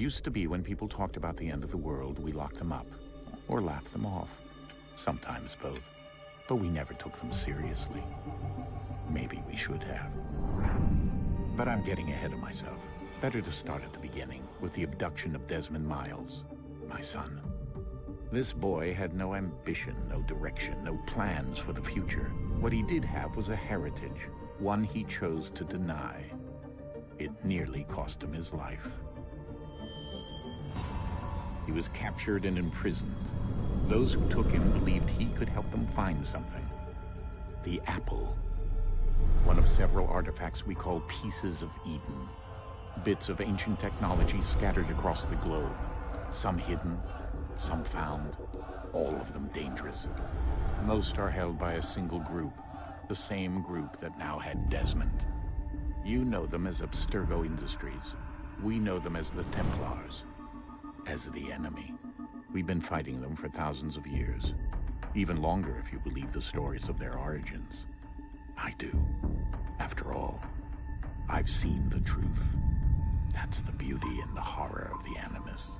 Used to be when people talked about the end of the world, we locked them up, or laughed them off. Sometimes both. But we never took them seriously. Maybe we should have. But I'm getting ahead of myself. Better to start at the beginning, with the abduction of Desmond Miles, my son. This boy had no ambition, no direction, no plans for the future. What he did have was a heritage, one he chose to deny. It nearly cost him his life. He was captured and imprisoned. Those who took him believed he could help them find something. The apple. One of several artifacts we call pieces of Eden. Bits of ancient technology scattered across the globe. Some hidden, some found, all of them dangerous. Most are held by a single group, the same group that now had Desmond. You know them as Abstergo Industries. We know them as the Templars, as the enemy. We've been fighting them for thousands of years, even longer if you believe the stories of their origins. I do. After all, I've seen the truth. That's the beauty and the horror of the Animus.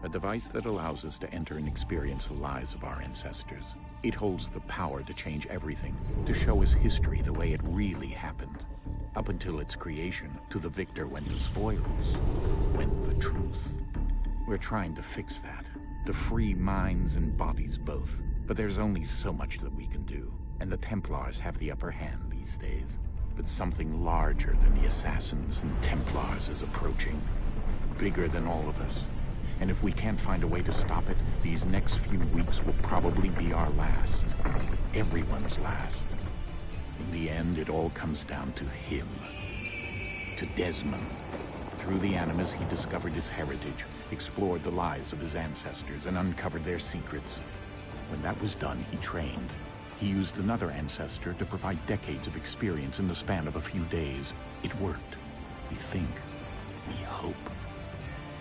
A device that allows us to enter and experience the lives of our ancestors. It holds the power to change everything, to show us history the way it really happened. Up until its creation, to the victor went the spoils, went the truth. We're trying to fix that, to free minds and bodies both. But there's only so much that we can do, and the Templars have the upper hand these days. But something larger than the Assassins and Templars is approaching, bigger than all of us. And if we can't find a way to stop it, these next few weeks will probably be our last. Everyone's last. In the end, it all comes down to him. To Desmond. Through the Animus, he discovered his heritage, explored the lives of his ancestors, and uncovered their secrets. When that was done, he trained. He used another ancestor to provide decades of experience in the span of a few days. It worked. We think. We hope.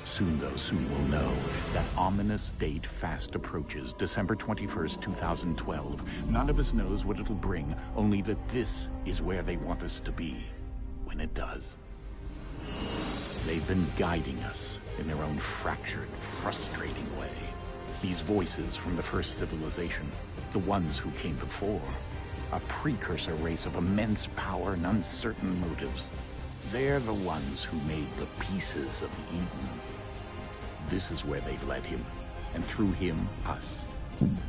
Soon, though, soon we'll know. That ominous date fast approaches, December 21st, 2012. None of us knows what it'll bring, only that this is where they want us to be, when it does. They've been guiding us in their own fractured, frustrating way. These voices from the first civilization, the ones who came before, a precursor race of immense power and uncertain motives. They're the ones who made the pieces of Eden. This is where they've led him, and through him, us.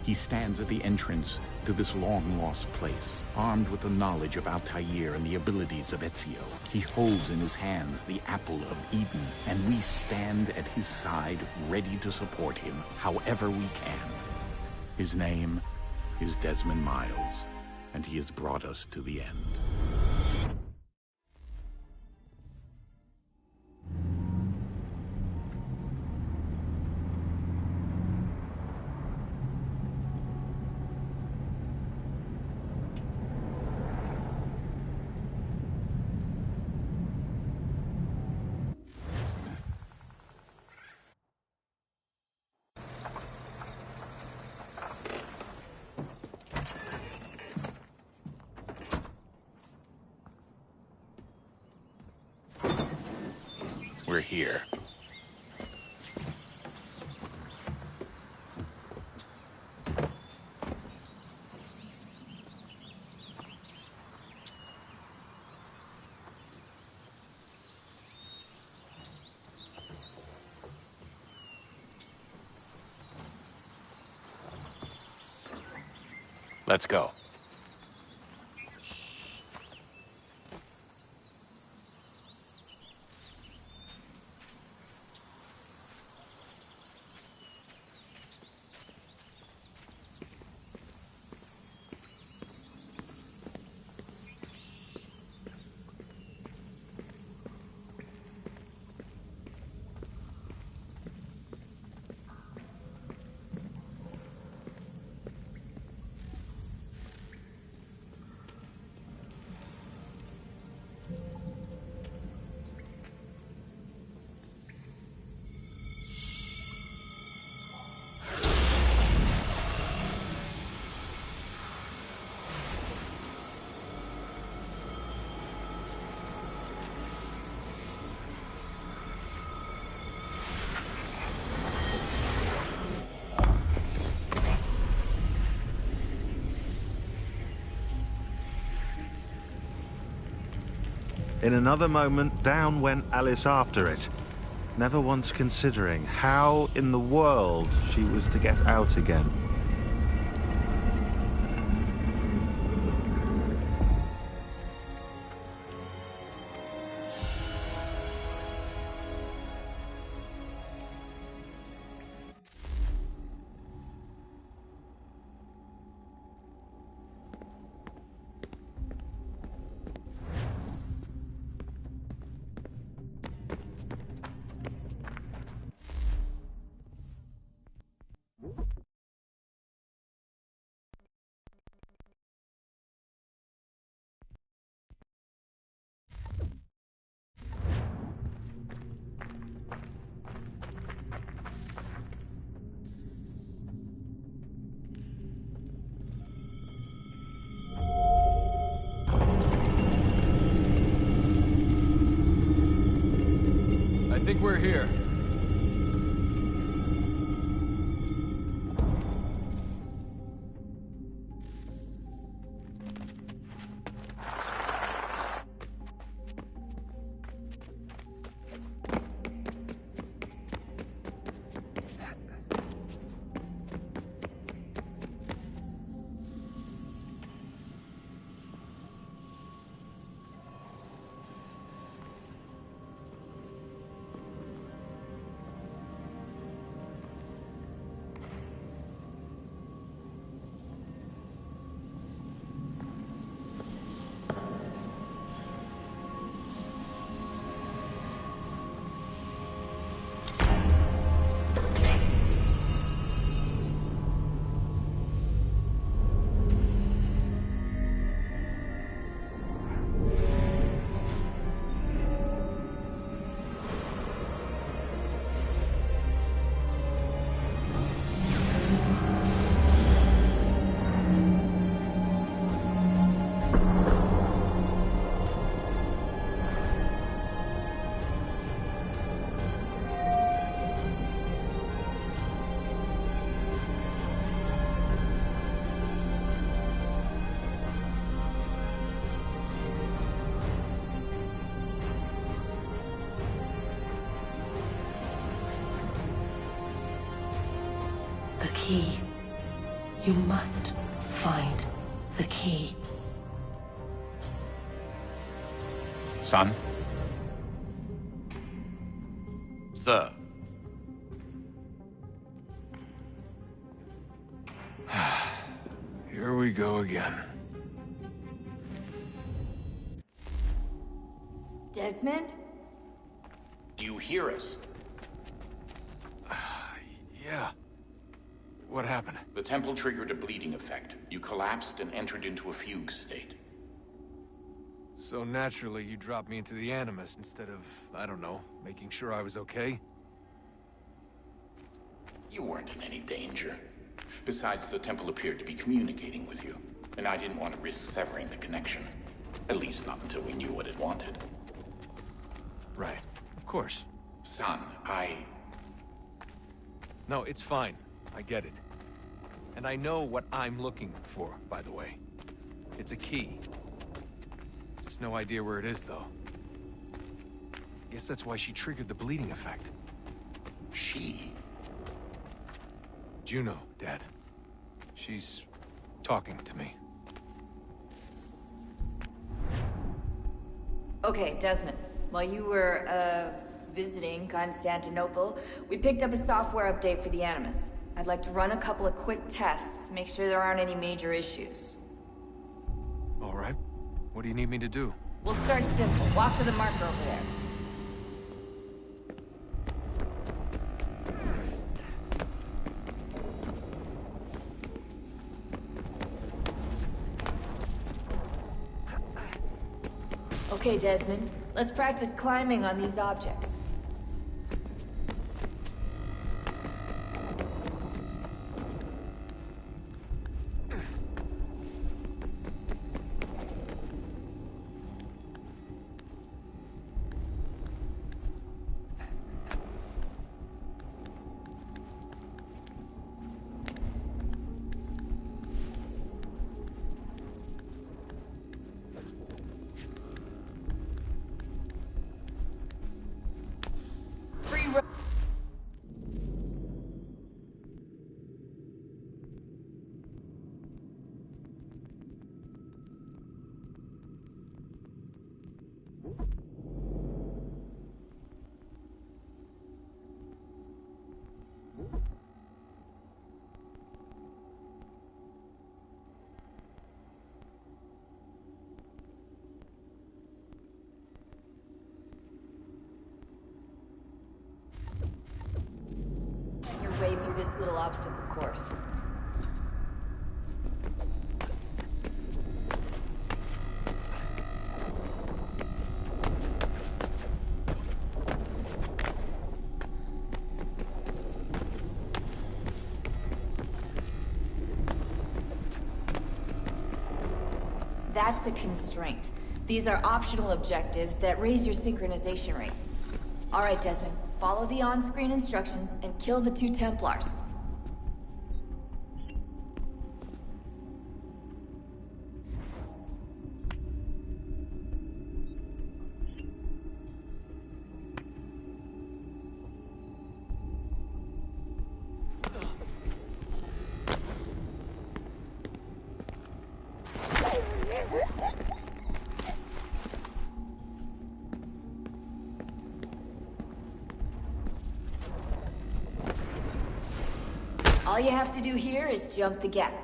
He stands at the entrance to this long-lost place, armed with the knowledge of Altair and the abilities of Ezio. He holds in his hands the apple of Eden, and we stand at his side, ready to support him however we can. His name is Desmond Miles, and he has brought us to the end. We're here. Let's go. In another moment, down went Alice after it, never once considering how in the world she was to get out again. I think we're here. The key. You must find the key. Son? Sir. Here we go again. Desmond? Do you hear us? Yeah. What happened? The temple triggered a bleeding effect. You collapsed and entered into a fugue state. So naturally, you dropped me into the Animus instead of, I don't know, making sure I was okay? You weren't in any danger. Besides, the temple appeared to be communicating with you, and I didn't want to risk severing the connection. At least not until we knew what it wanted. Right. Of course. Son, No, it's fine. I get it. And I know what I'm looking for, by the way. It's a key. Just no idea where it is, though. Guess that's why she triggered the bleeding effect. She? Juno, Dad. She's talking to me. Okay, Desmond. While you were, visiting Constantinople, we picked up a software update for the Animus. I'd like to run a couple of quick tests, make sure there aren't any major issues. All right. What do you need me to do? We'll start simple. Walk to the marker over there. Okay, Desmond. Let's practice climbing on these objects. way through this little obstacle course. That's a constraint. These are optional objectives that raise your synchronization rate. All right, Desmond. Follow the on-screen instructions and kill the 2 Templars. All you have to do here is jump the gap.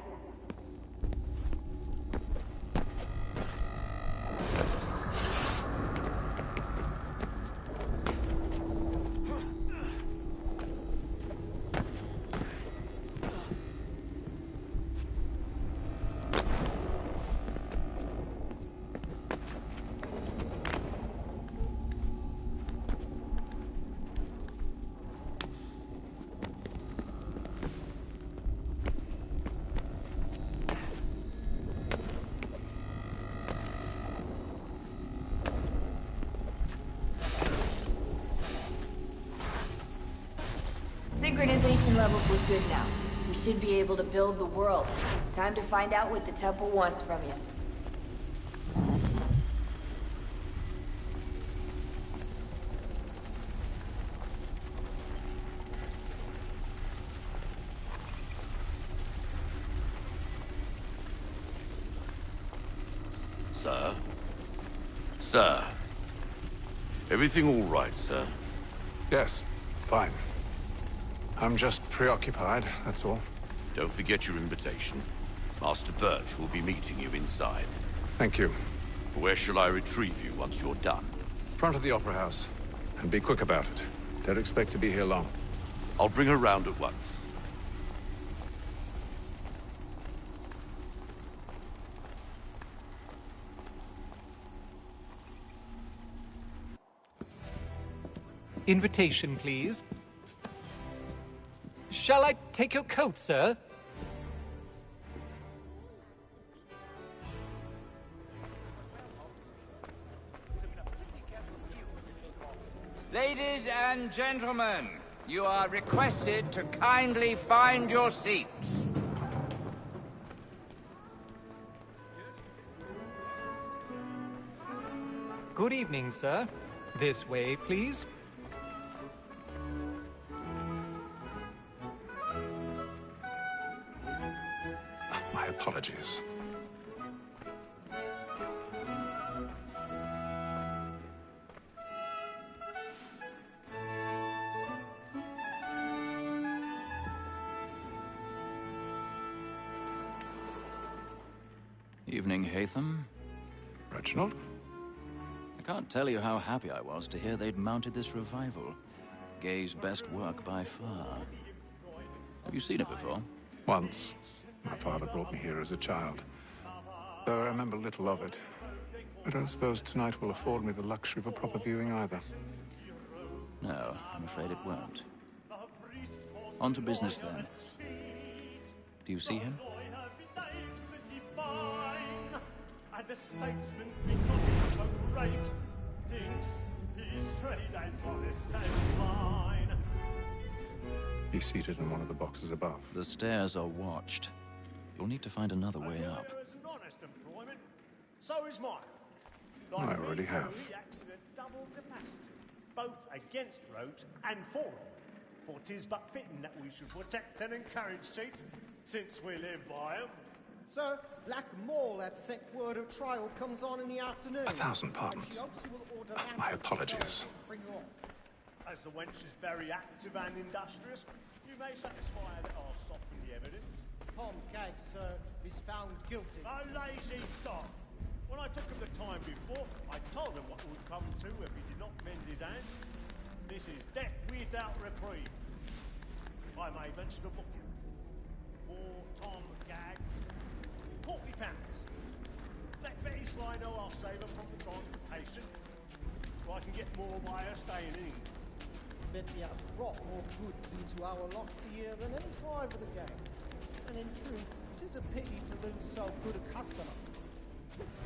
Synchronization levels look good now. We should be able to build the world. Time to find out what the temple wants from you. Sir? Sir? Everything all right, sir? Yes, fine. I'm just preoccupied, that's all. Don't forget your invitation. Master Birch will be meeting you inside. Thank you. Where shall I retrieve you once you're done? Front of the Opera House. And be quick about it. Don't expect to be here long. I'll bring her round at once. Invitation, please. Shall I take your coat, sir? Ladies and gentlemen, you are requested to kindly find your seats. Good evening, sir. This way, please. My apologies. Evening, Hatham. Reginald? I can't tell you how happy I was to hear they'd mounted this revival. Gay's best work by far. Have you seen it before? Once. My father brought me here as a child. Though I remember little of it. I don't suppose tonight will afford me the luxury of a proper viewing either. No, I'm afraid it won't. On to business then. Do you see him? And the statesman, because he's so great, thinks his trade as honest and fine. He's seated in one of the boxes above. The stairs are watched. You'll need to find another way up. It's an honest employment. So is mine. I already have. He acts in a double capacity, both against roads and for them. For 'tis but fitting that we should protect and encourage cheats, since we live by 'em. Sir, Black Mall at set word of trial comes on in the afternoon. 1,000 pardons. My apologies. Bring you off. As the wench is very active and industrious, you may satisfy her that I'll soften the evidence. Tom Gag, sir, is found guilty. A lazy dog. When I took him the time before, I told him what would come to if he did not mend his hand. This is death without reprieve. I I may venture to book him. For Tom Gag, £40. Let Betty Sly know I'll save her from the transportation, so I can get more by her staying in. Betty has brought more goods into our loft here than any five of the gang. And in truth, it is a pity to lose so good a customer.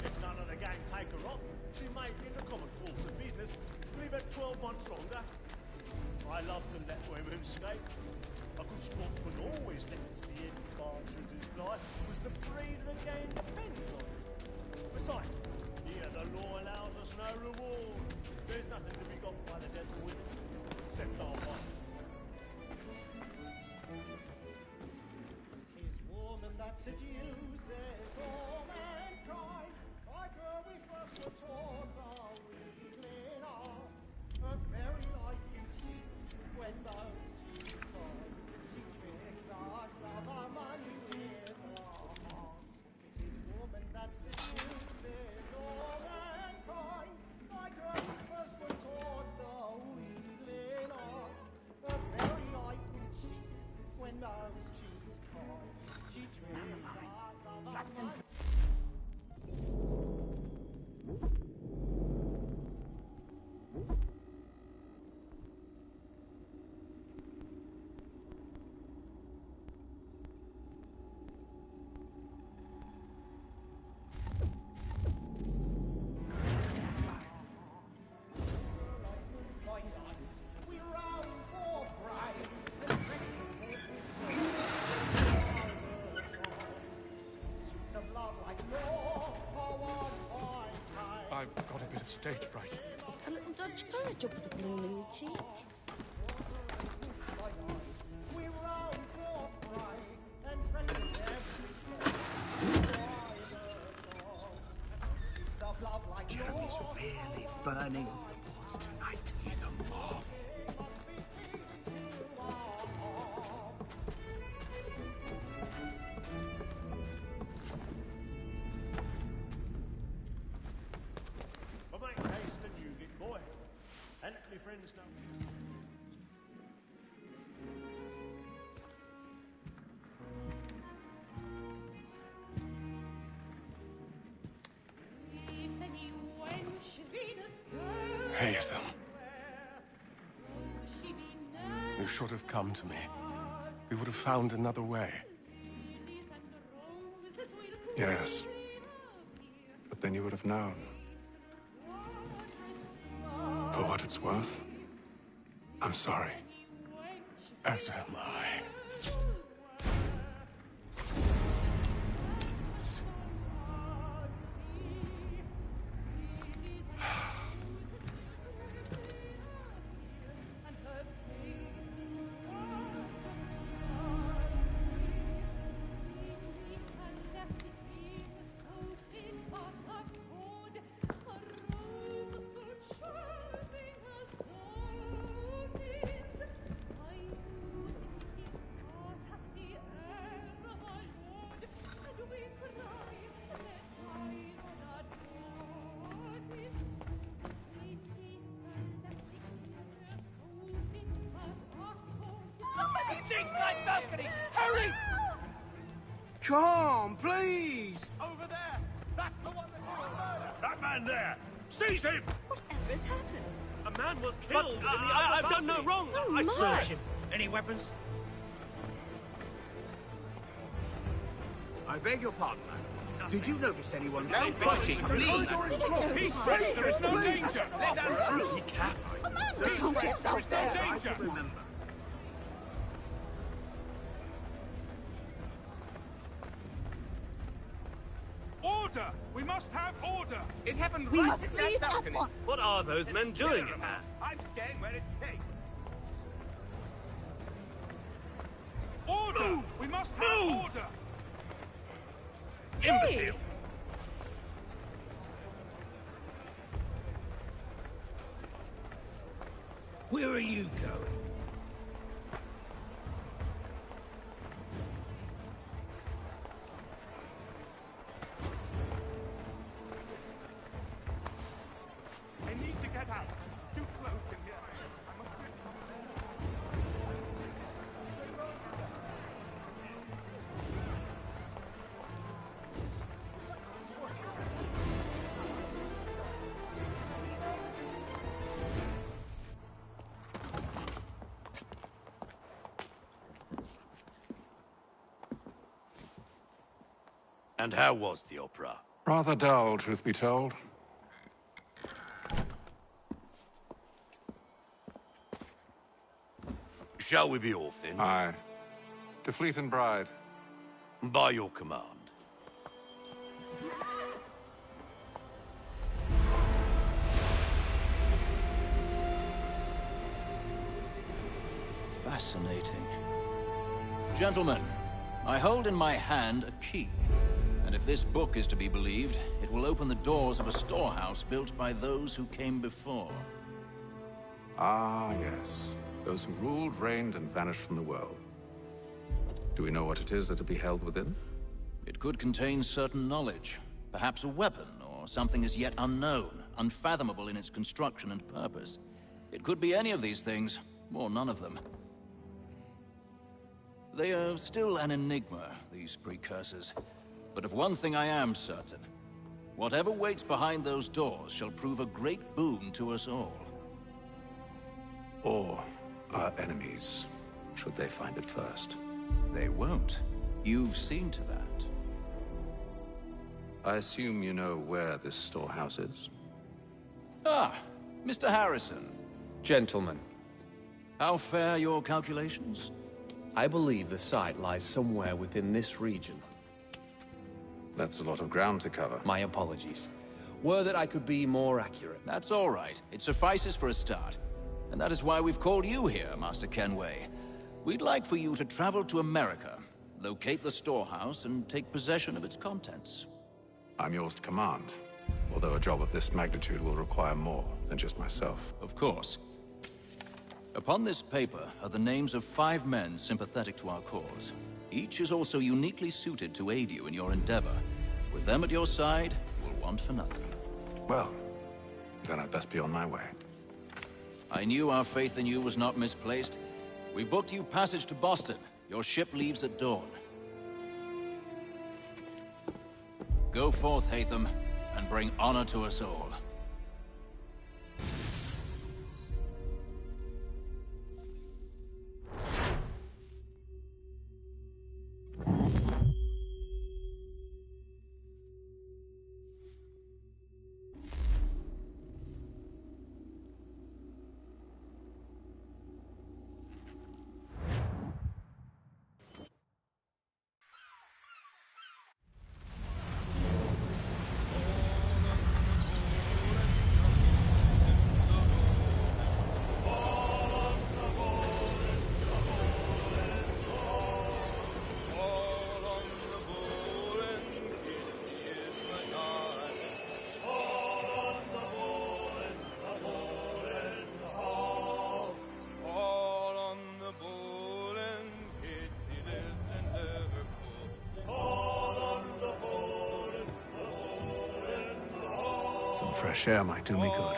If none of the gang take her on, she may, in the common course of business, leave her 12 months longer. I love to let women escape. A good sportsman always lets the end barge of his life, was the breed of the game depends on it. Besides, here the law allows us no reward. There's nothing to be got by the death of women, except our one. Tis woman that seduces all mankind. Like her we first were taught the weakling arts. Her very lies can cheat when those cheats on. She tricks us of our money with her hearts. It is woman that seduces all mankind. Like her we first were taught the weakling arts. Her very lies can cheat when those cheats call. She tricks us of our money. I've got a bit of stage fright. A little Dutch courage up with the bloom in your cheek. Jeremy's really burning on the boards tonight. He's a marvel. But make haste and you get boy. And let me friends know. Haytham. You should have come to me. We would have found another way. Yes. But then you would have known. For what it's worth, I'm sorry. As am I. Snakeside balcony! Hurry! Come, please! Over there! That's the one that did the murder! That man there! Seize him! Whatever has happened? A man was killed in the I've done no wrong! Oh, I my. searched him. Any weapons? I beg your pardon, man. Did you notice anyone? No pushing, please! Peace, friends! There is no danger! Let us through! Be careful. Oh, man, we can't get out there. I can remember. Order! We must have order! It happened We right must at that leave at balcony. once. What are those men doing in there? I'm staying where it's safe. Order! Move! We must have Move! order! Imbecile! Where are you going? I need to get out. It's too close in here. I must And how was the opera? Rather dull, truth be told. Shall we be off then? Aye. To Fleet and Bride. By your command. Fascinating. Gentlemen, I hold in my hand a key. And if this book is to be believed, it will open the doors of a storehouse built by those who came before. Ah, yes. Those who ruled, reigned, and vanished from the world. Do we know what it is that will be held within? It could contain certain knowledge. Perhaps a weapon, or something as yet unknown, unfathomable in its construction and purpose. It could be any of these things, or none of them. They are still an enigma, these precursors. But of one thing I am certain. Whatever waits behind those doors shall prove a great boon to us all. Or our enemies, should they find it first. They won't. You've seen to that. I assume you know where this storehouse is? Ah, Mr. Harrison. Gentlemen. How fare your calculations? I believe the site lies somewhere within this region. That's a lot of ground to cover. My apologies. Were that I could be more accurate. That's all right. It suffices for a start. And that is why we've called you here, Master Kenway. We'd like for you to travel to America, locate the storehouse, and take possession of its contents. I'm yours to command, although a job of this magnitude will require more than just myself. Of course. Upon this paper are the names of 5 men sympathetic to our cause. Each is also uniquely suited to aid you in your endeavor. With them at your side, we'll want for nothing. Well, then I'd best be on my way. I knew our faith in you was not misplaced. We've booked you passage to Boston. Your ship leaves at dawn. Go forth, Hatham, and bring honor to us all. Some fresh air might do me good.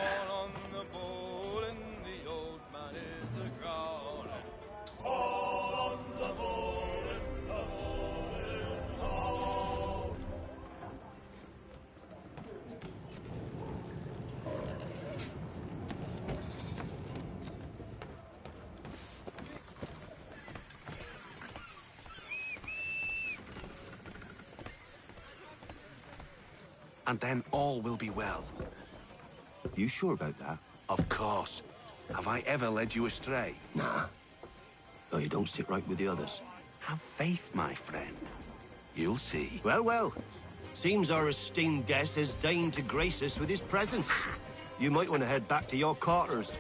And then all will be well. You sure about that? Of course. Have I ever led you astray? Nah. Though you don't sit right with the others. Have faith, my friend. You'll see. Well, well. Seems our esteemed guest has deigned to grace us with his presence. You might want to head back to your quarters.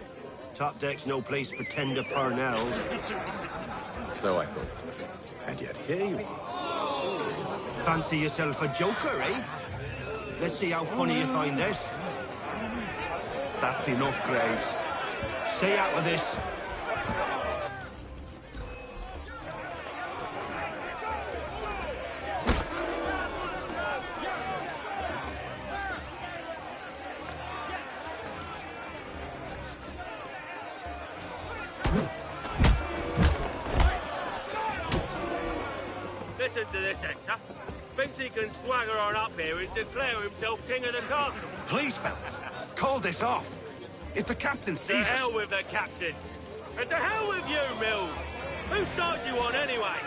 Top deck's no place for tender parnells. So I thought. And yet here you are. Fancy yourself a joker, eh? Let's see how funny you find this. That's enough, Graves. Stay out of this. Listen to this, Hector. Thinks he can swagger on up here and declare himself king of the castle. Please, fellas, call this off. If the captain sees us... To hell with the captain. And to hell with you, Mills. Whose side do you on, anyway?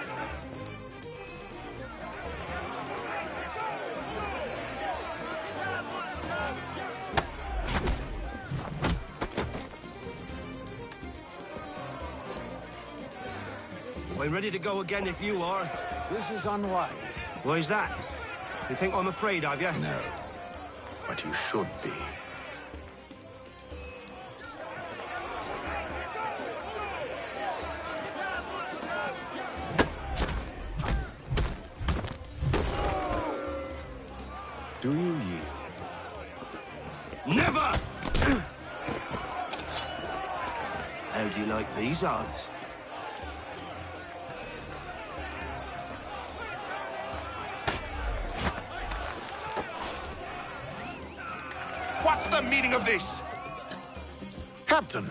I'm ready to go again if you are. This is unwise. Why's that? You think I'm afraid of you? No. But you should be. Do you yield? Never! How do you like these odds? What's the meaning of this? Captain!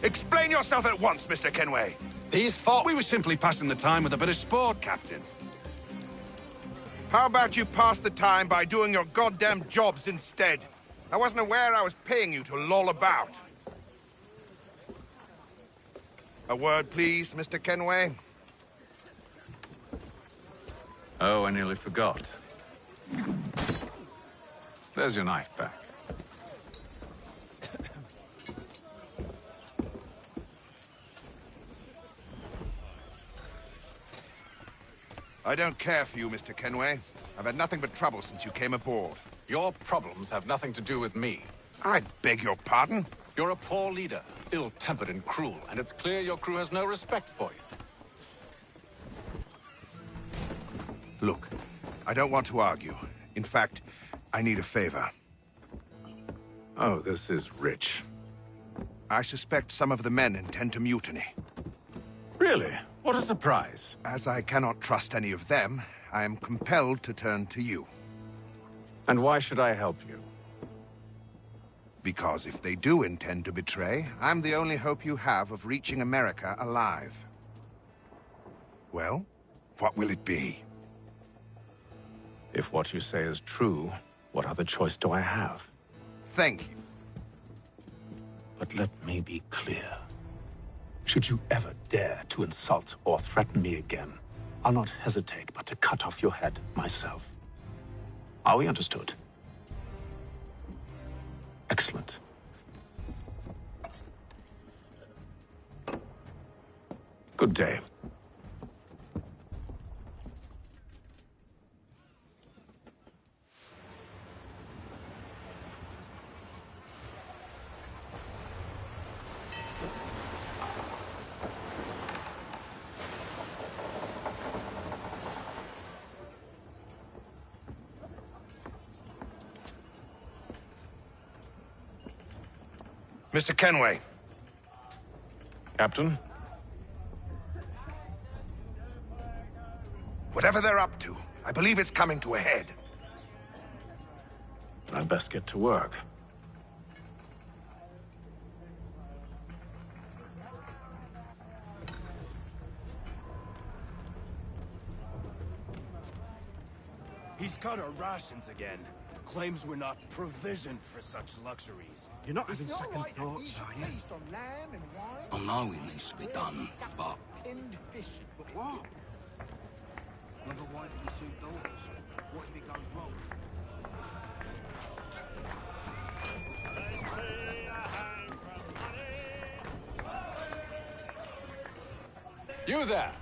Explain yourself at once, Mr. Kenway. These thought we were simply passing the time with a bit of sport, Captain. How about you pass the time by doing your goddamn jobs instead? I wasn't aware I was paying you to loll about. A word, please, Mr. Kenway. Oh, I nearly forgot. There's your knife back. I don't care for you, Mr. Kenway. I've had nothing but trouble since you came aboard. Your problems have nothing to do with me. I beg your pardon? You're a poor leader, ill-tempered and cruel, and it's clear your crew has no respect for you. Look, I don't want to argue. In fact, I need a favor. Oh, this is rich. I suspect some of the men intend to mutiny. Really? What a surprise. As I cannot trust any of them, I am compelled to turn to you. And why should I help you? Because if they do intend to betray, I'm the only hope you have of reaching America alive. Well, what will it be? If what you say is true, what other choice do I have? Thank you. But let me be clear. Should you ever dare to insult or threaten me again, I'll not hesitate but to cut off your head myself. Are we understood? Excellent. Good day. Mr. Kenway. Captain? Whatever they're up to, I believe it's coming to a head. I'd best get to work. He's cut our rations again. Claims we're not provisioned for such luxuries. You're not having second thoughts, are you? I know it needs to be done, but... But what? Whether wife and two daughters. What if it goes wrong? You there!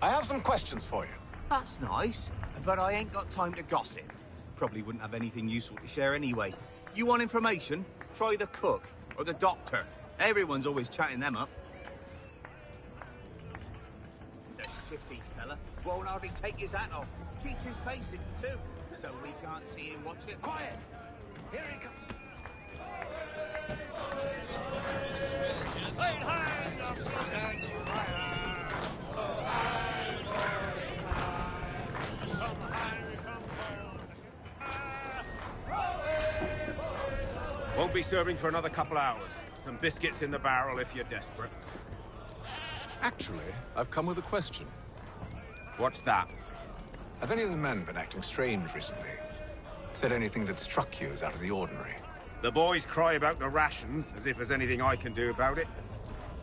I have some questions for you. That's nice, but I ain't got time to gossip. Probably wouldn't have anything useful to share anyway. You want information? Try the cook or the doctor. Everyone's always chatting them up. The shifty fella won't hardly take his hat off. Keeps his face in too, so we can't see him watching. Quiet! Here he comes. Won't be serving for another couple hours. Some biscuits in the barrel if you're desperate. Actually, I've come with a question. What's that? Have any of the men been acting strange recently? Said anything that struck you as out of the ordinary? The boys cry about the rations, as if there's anything I can do about it.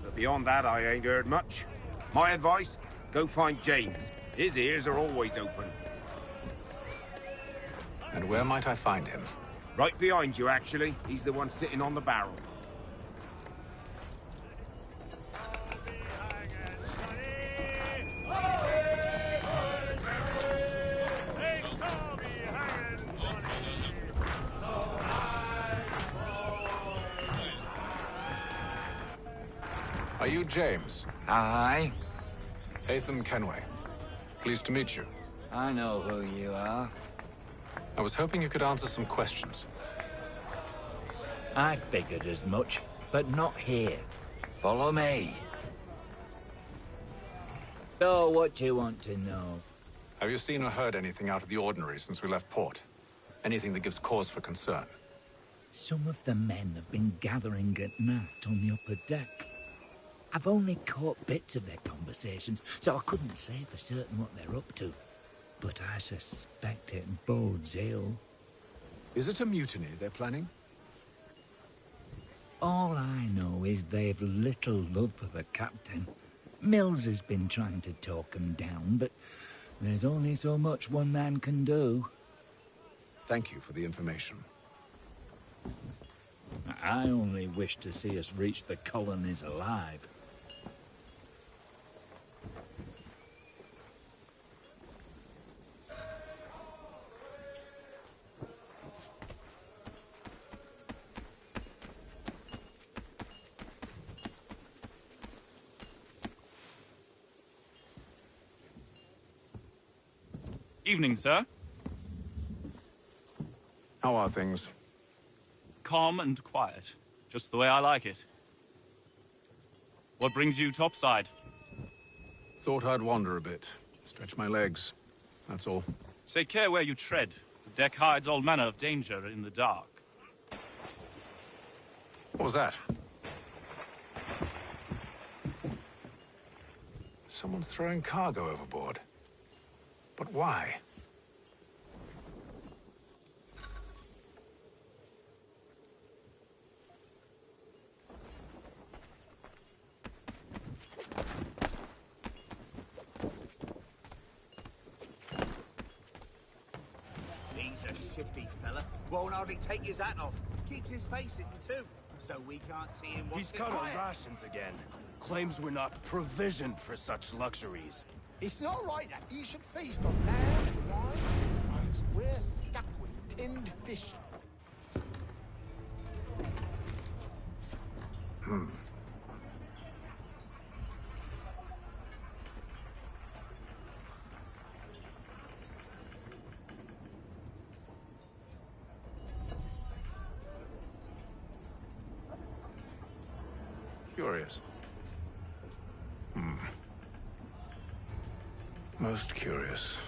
But beyond that, I ain't heard much. My advice, go find James. His ears are always open. And where might I find him? Right behind you, actually. He's the one sitting on the barrel. Are you James? Aye. Hatham Kenway. Pleased to meet you. I know who you are. I was hoping you could answer some questions. I figured as much, but not here. Follow me. So, what do you want to know? Have you seen or heard anything out of the ordinary since we left port? Anything that gives cause for concern? Some of the men have been gathering at night on the upper deck. I've only caught bits of their conversations, so I couldn't say for certain what they're up to. But I suspect it bodes ill. Is it a mutiny they're planning? All I know is they've little love for the captain. Mills has been trying to talk him down, but there's only so much one man can do. Thank you for the information. I only wish to see us reach the colonies alive. Evening, sir. How are things? Calm and quiet. Just the way I like it. What brings you topside? Thought I'd wander a bit. Stretch my legs. That's all. Take care where you tread. The deck hides all manner of danger in the dark. What was that? Someone's throwing cargo overboard. But why? He's a shifty fella. Won't hardly take his hat off. Keeps his face hidden too, so we can't see him. He's cut on rations again. Claims we're not provisioned for such luxuries. It's not right that you should feast on lamb, wine, whilst we're stuck with tinned fish. Curious. Most curious.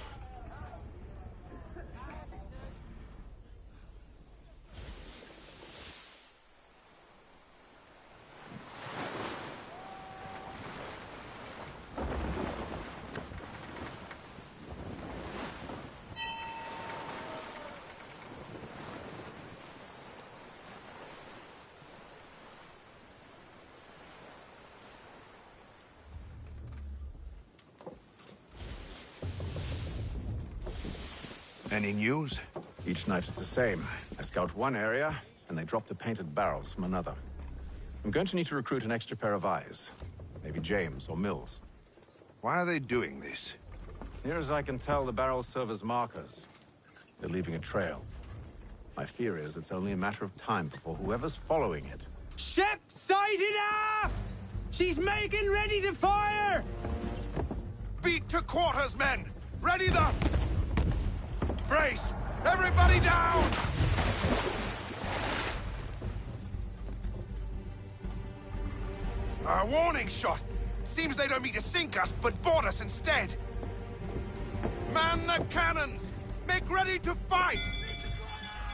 Any news? Each night it's the same. I scout one area, and they drop the painted barrels from another. I'm going to need to recruit an extra pair of eyes. Maybe James or Mills. Why are they doing this? Near as I can tell, the barrels serve as markers. They're leaving a trail. My fear is it's only a matter of time before whoever's following it... Ship sighted aft! She's making ready to fire! Beat to quarters, men! Ready the... Brace! Everybody down! A warning shot! Seems they don't mean to sink us, but board us instead! Man the cannons! Make ready to fight!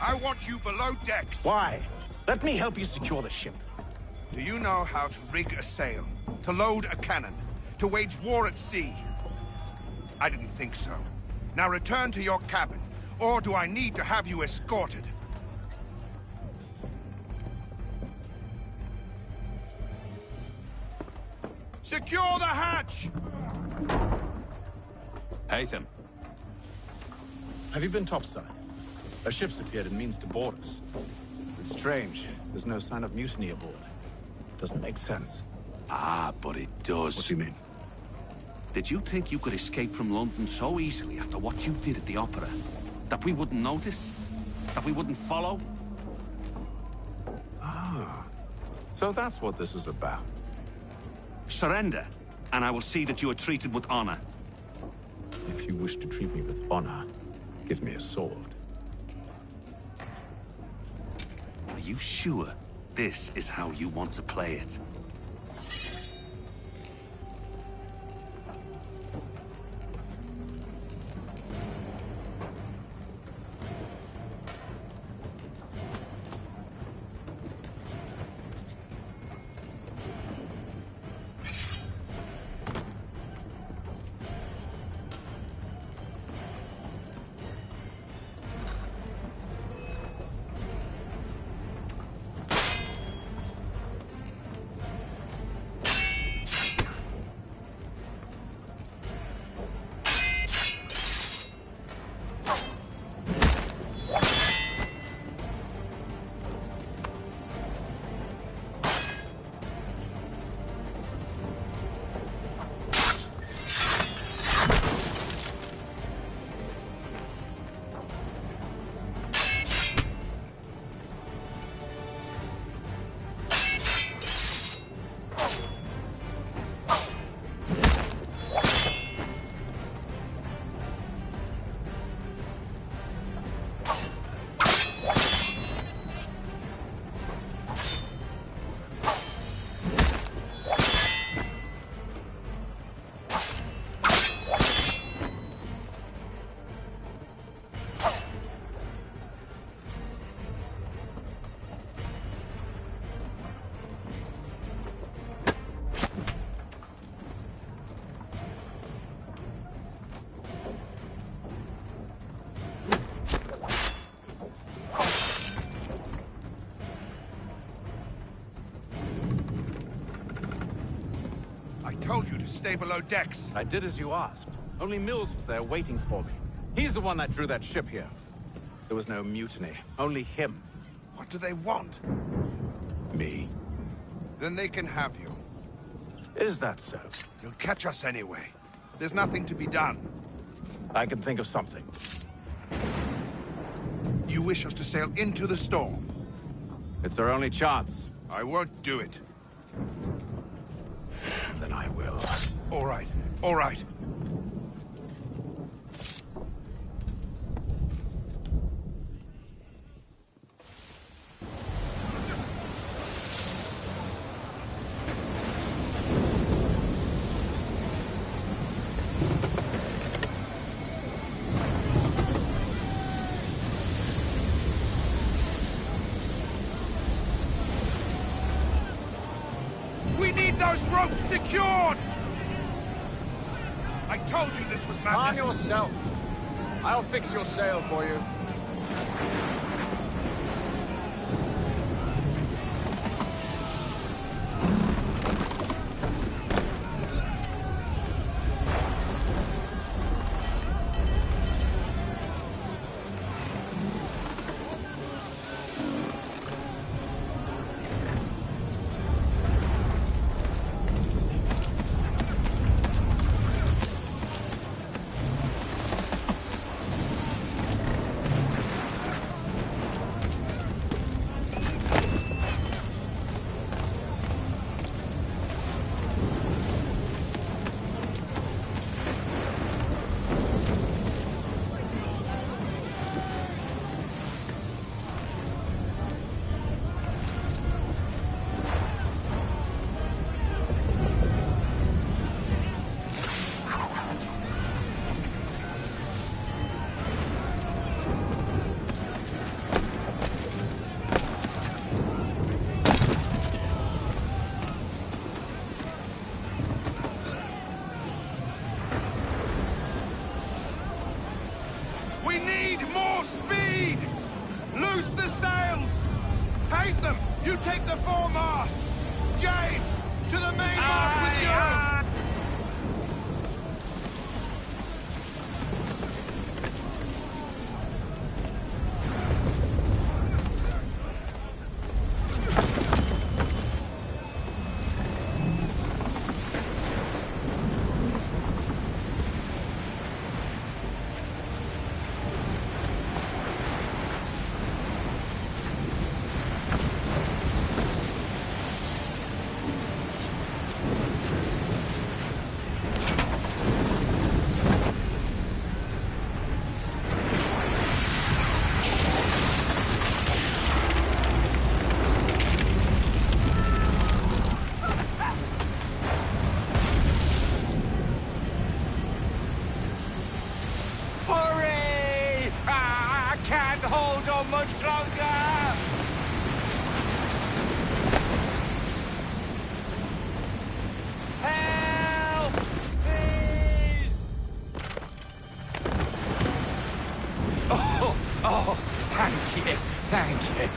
I want you below decks! Why? Let me help you secure the ship. Do you know how to rig a sail? To load a cannon? To wage war at sea? I didn't think so. Now return to your cabin, or do I need to have you escorted? Secure the hatch! Hatham. Have you been topside? A ship's appeared and means to board us. It's strange. There's no sign of mutiny aboard. Doesn't make sense. Ah, but it does. What do you mean? Did you think you could escape from London so easily after what you did at the opera? That we wouldn't notice? That we wouldn't follow? Ah. So that's what this is about. Surrender, and I will see that you are treated with honor. If you wish to treat me with honor, give me a sword. Are you sure this is how you want to play it? Told you to stay below decks. I did as you asked. Only Mills was there waiting for me. He's the one that drew that ship here. There was no mutiny, only him. What do they want? Me. Then they can have you. Is that so? You'll catch us anyway. There's nothing to be done. I can think of something. You wish us to sail into the storm? It's our only chance. I won't do it. Then I will. All right, all right. We need those ropes secured! I told you this was madness. Calm yourself. I'll fix your sail for you. We need more speed! Loose the sails! Paint them! You take the foremast! James! To the mainmast with you! months longer! Help! Please! Oh, thank you, thank you.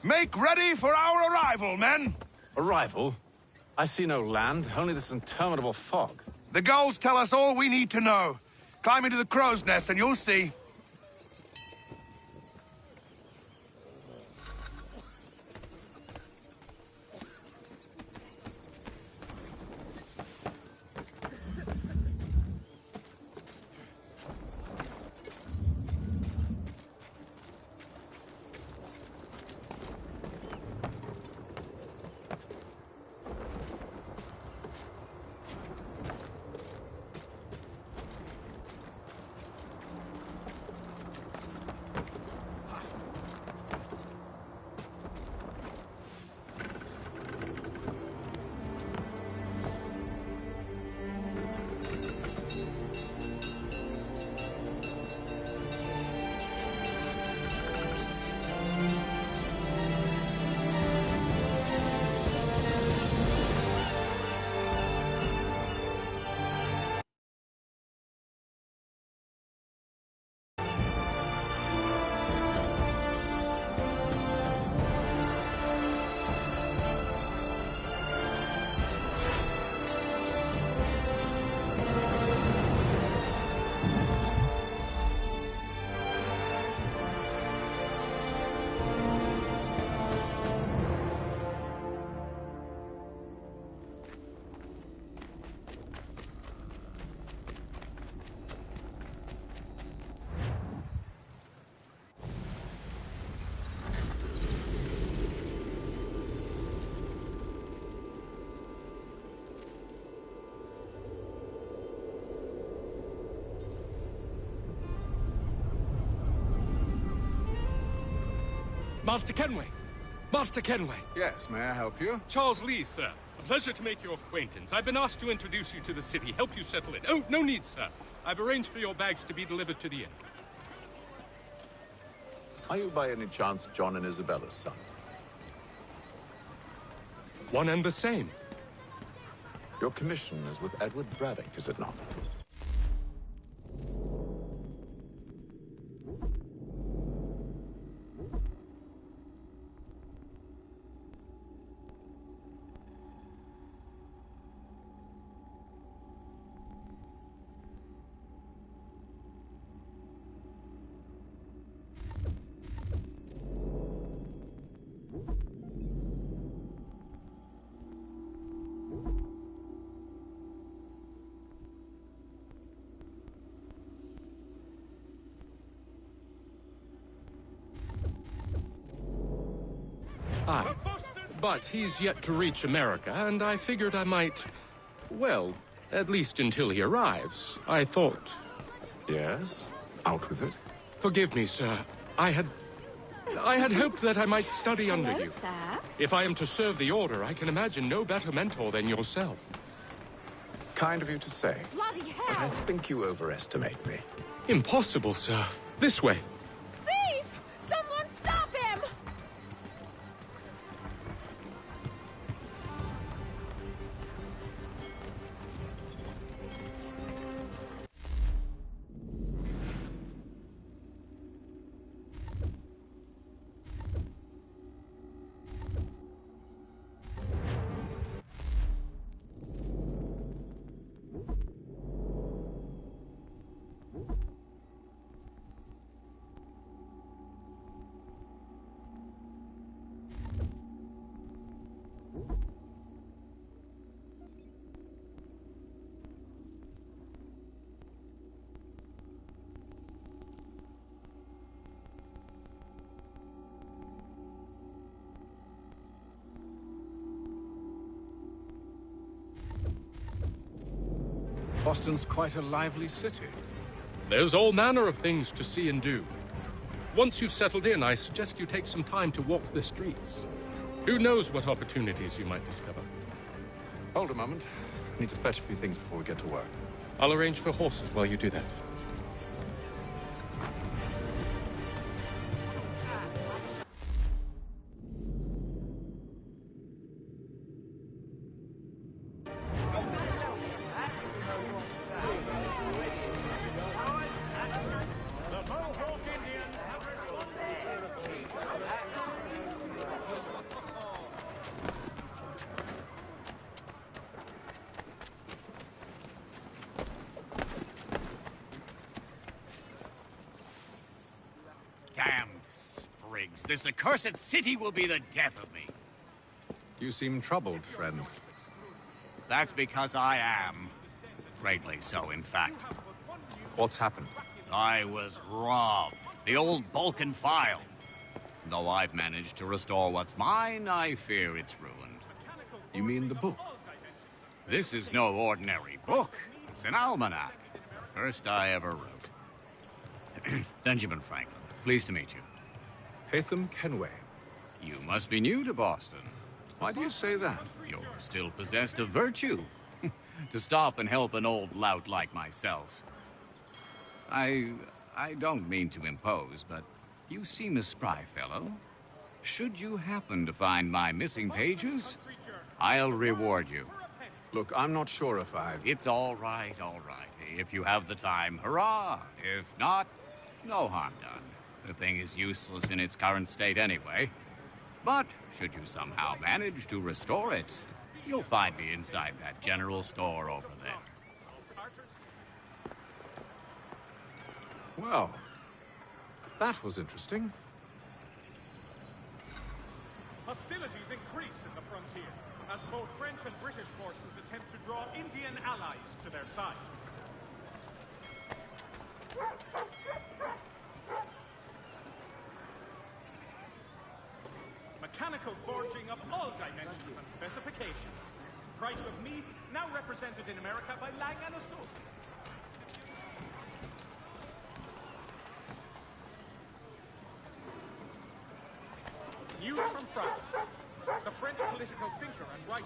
Make ready for our arrival, men! Arrival? I see no land, only this interminable fog. The gulls tell us all we need to know. Climb into the crow's nest and you'll see. Master Kenway! Master Kenway! Yes, may I help you? Charles Lee, sir. A pleasure to make your acquaintance. I've been asked to introduce you to the city, help you settle in. Oh, no need, sir. I've arranged for your bags to be delivered to the inn. Are you by any chance John and Isabella's son? One and the same. Your commission is with Edward Braddock, is it not? Aye. But he's yet to reach America, and I figured I might... Well, at least until he arrives, I thought... Yes? Out with it. Forgive me, sir. I had hoped that I might study under you. Sir? If I am to serve the Order, I can imagine no better mentor than yourself. Kind of you to say. Bloody hell! But I think you overestimate me. Impossible, sir. This way. Thief! Boston's quite a lively city. There's all manner of things to see and do. Once you've settled in, I suggest you take some time to walk the streets. Who knows what opportunities you might discover? Hold a moment. I need to fetch a few things before we get to work. I'll arrange for horses while you do that. Damned sprigs. This accursed city will be the death of me. You seem troubled, friend. That's because I am. Greatly so, in fact. What's happened? I was robbed. The old Balkan file. Though I've managed to restore what's mine, I fear it's ruined. You mean the book? This is no ordinary book. It's an almanac. The first I ever wrote. Benjamin Franklin. Pleased to meet you. Haytham Kenway. You must be new to Boston. Why do you say that? You're still possessed of virtue. To stop and help an old lout like myself. I don't mean to impose, but you seem a spry fellow. Should you happen to find my missing pages, I'll reward you. Look, I'm not sure if I've... It's all right, all right. If you have the time, hurrah! If not, no harm done. The thing is useless in its current state anyway. But should you somehow manage to restore it, you'll find me inside that general store over there. Well, that was interesting. Hostilities increase in the frontier, as both French and British forces attempt to draw Indian allies to their side. Mechanical forging of all dimensions and specifications. Price of meat now represented in America by Lang & Associates. News from France. The French political thinker and writer.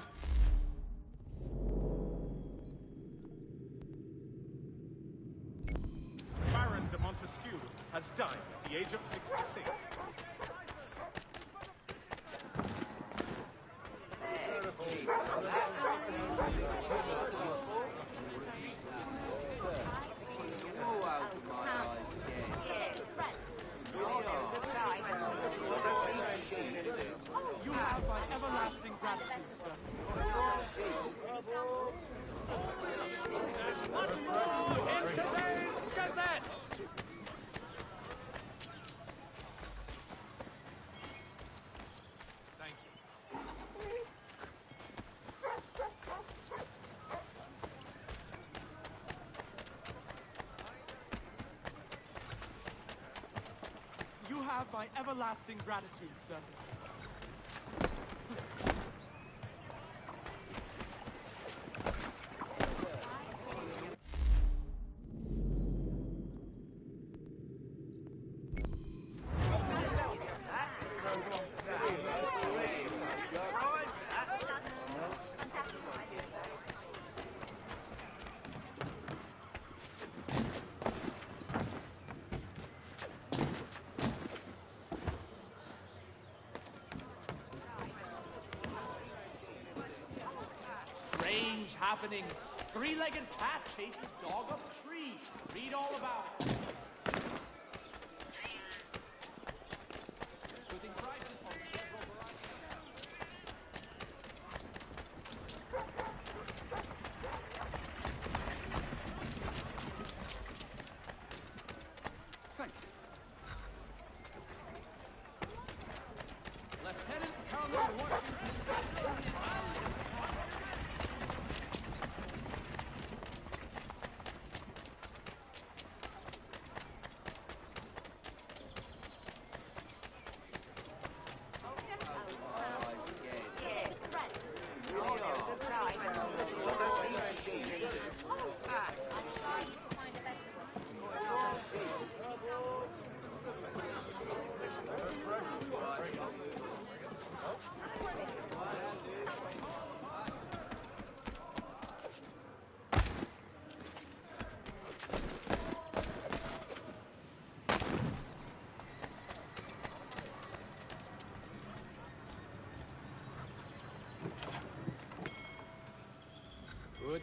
Baron de Montesquieu has died at the age of 66. You have my everlasting gratitude, sir. What's more in today's Gazette? Thank you. You have my everlasting gratitude, sir. Strange happenings. Three-legged cat chases dog up tree. Read all about it. Putting prices on several varieties. Thank you. Lieutenant Colonel Washington.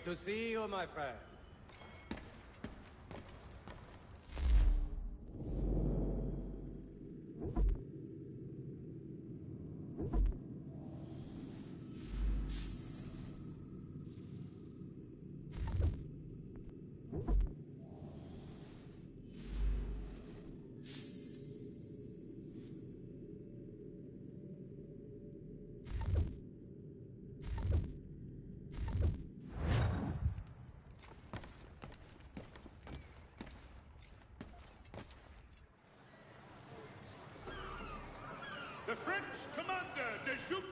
to see you, my friend. The French commander, de Jup.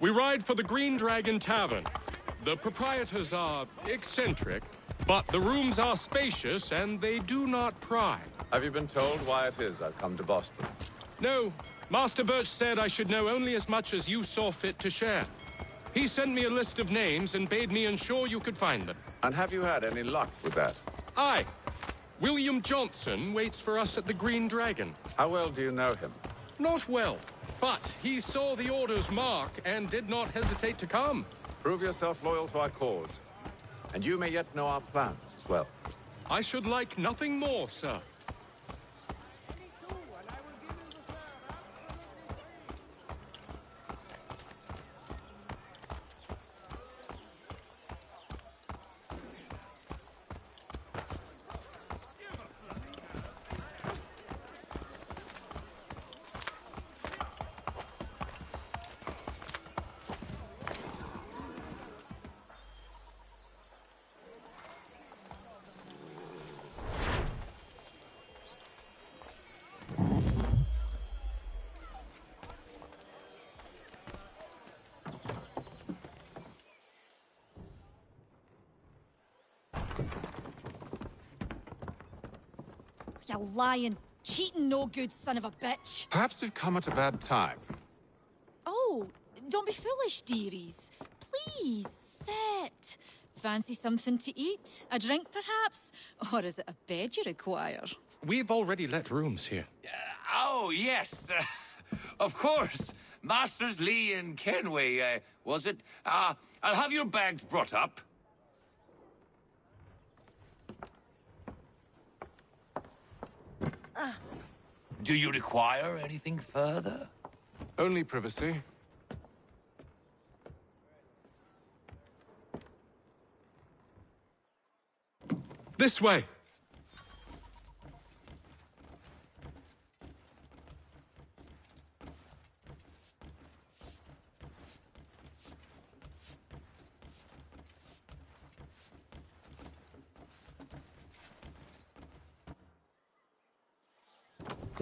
We ride for the Green Dragon Tavern. The proprietors are eccentric, but the rooms are spacious and they do not pry. Have you been told why it is I've come to Boston? No. Master Birch said I should know only as much as you saw fit to share. He sent me a list of names and bade me ensure you could find them. And have you had any luck with that? Aye. William Johnson waits for us at the Green Dragon. How well do you know him? Not well, but he saw the order's mark and did not hesitate to come. Prove yourself loyal to our cause, and you may yet know our plans as well. I should like nothing more, sir. You lying, cheating, no good son of a bitch. Perhaps we've come at a bad time. Oh, don't be foolish, dearies. Please, sit. Fancy something to eat? A drink, perhaps? Or is it a bed you require? We've already let rooms here. Oh, yes. Of course. Masters Lee and Kenway, was it? I'll have your bags brought up. Do you require anything further? Only privacy. This way.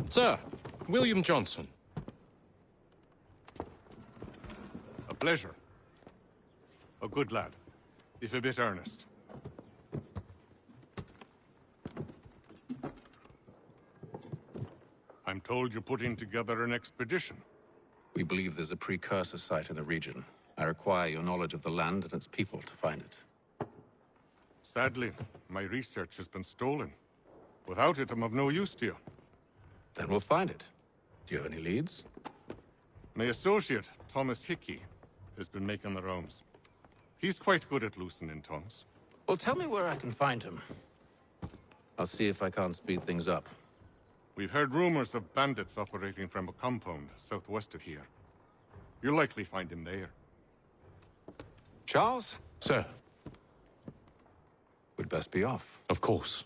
Sir, William Johnson. A pleasure. A good lad, if a bit earnest. I'm told you're putting together an expedition. We believe there's a precursor site in the region. I require your knowledge of the land and its people to find it. Sadly, my research has been stolen. Without it, I'm of no use to you. Then we'll find it. Do you have any leads? My associate, Thomas Hickey, has been making the rounds. He's quite good at loosening tongues. Well, tell me where I can find him. I'll see if I can't speed things up. We've heard rumors of bandits operating from a compound southwest of here. You'll likely find him there. Charles? Sir. We'd best be off. Of course.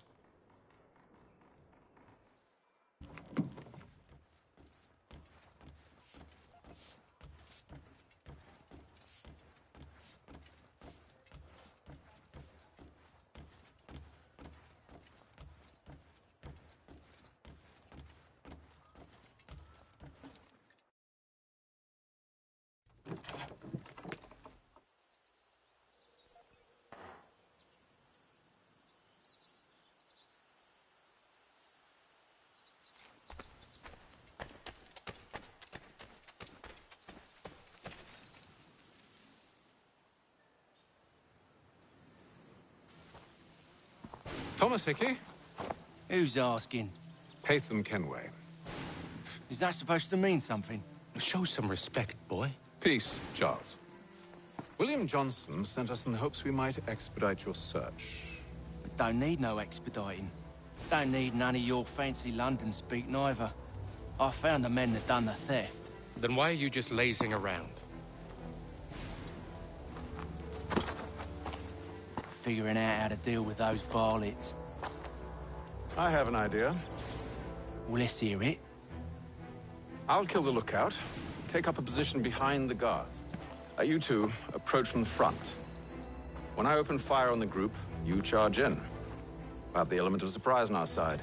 Thomas Hickey? Who's asking? Haytham Kenway. Is that supposed to mean something? Show some respect, boy. Peace, Charles. William Johnson sent us in the hopes we might expedite your search. Don't need no expediting. Don't need none of your fancy London speak neither. I found the men that done the theft. Then why are you just lazing around? Figuring out how to deal with those varlets. I have an idea. Well, let's hear it. I'll kill the lookout, take up a position behind the guards. You two approach from the front. When I open fire on the group, you charge in. We'll have the element of surprise on our side.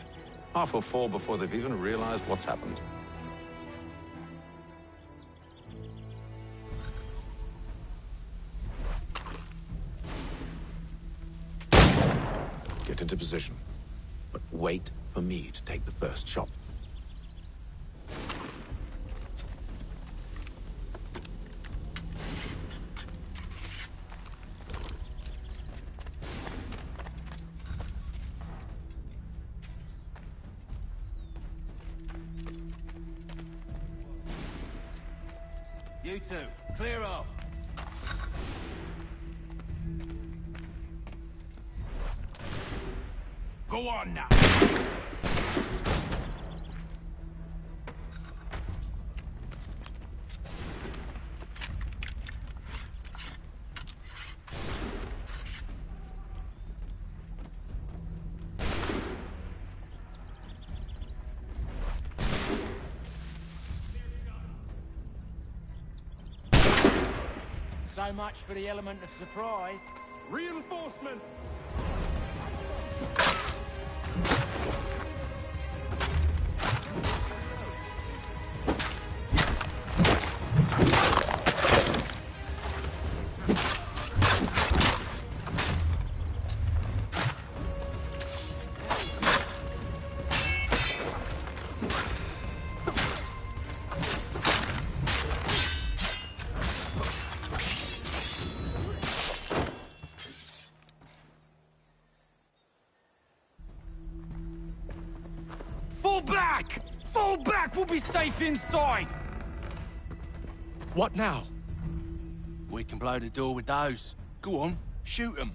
Half will fall before they've even realized what's happened. Get into position, but wait for me to take the first shot. You two, clear off. Go on now. So much for the element of surprise. Reinforcements! Fall back! Fall back! We'll be safe inside! What now? We can blow the door with those. Go on, shoot them.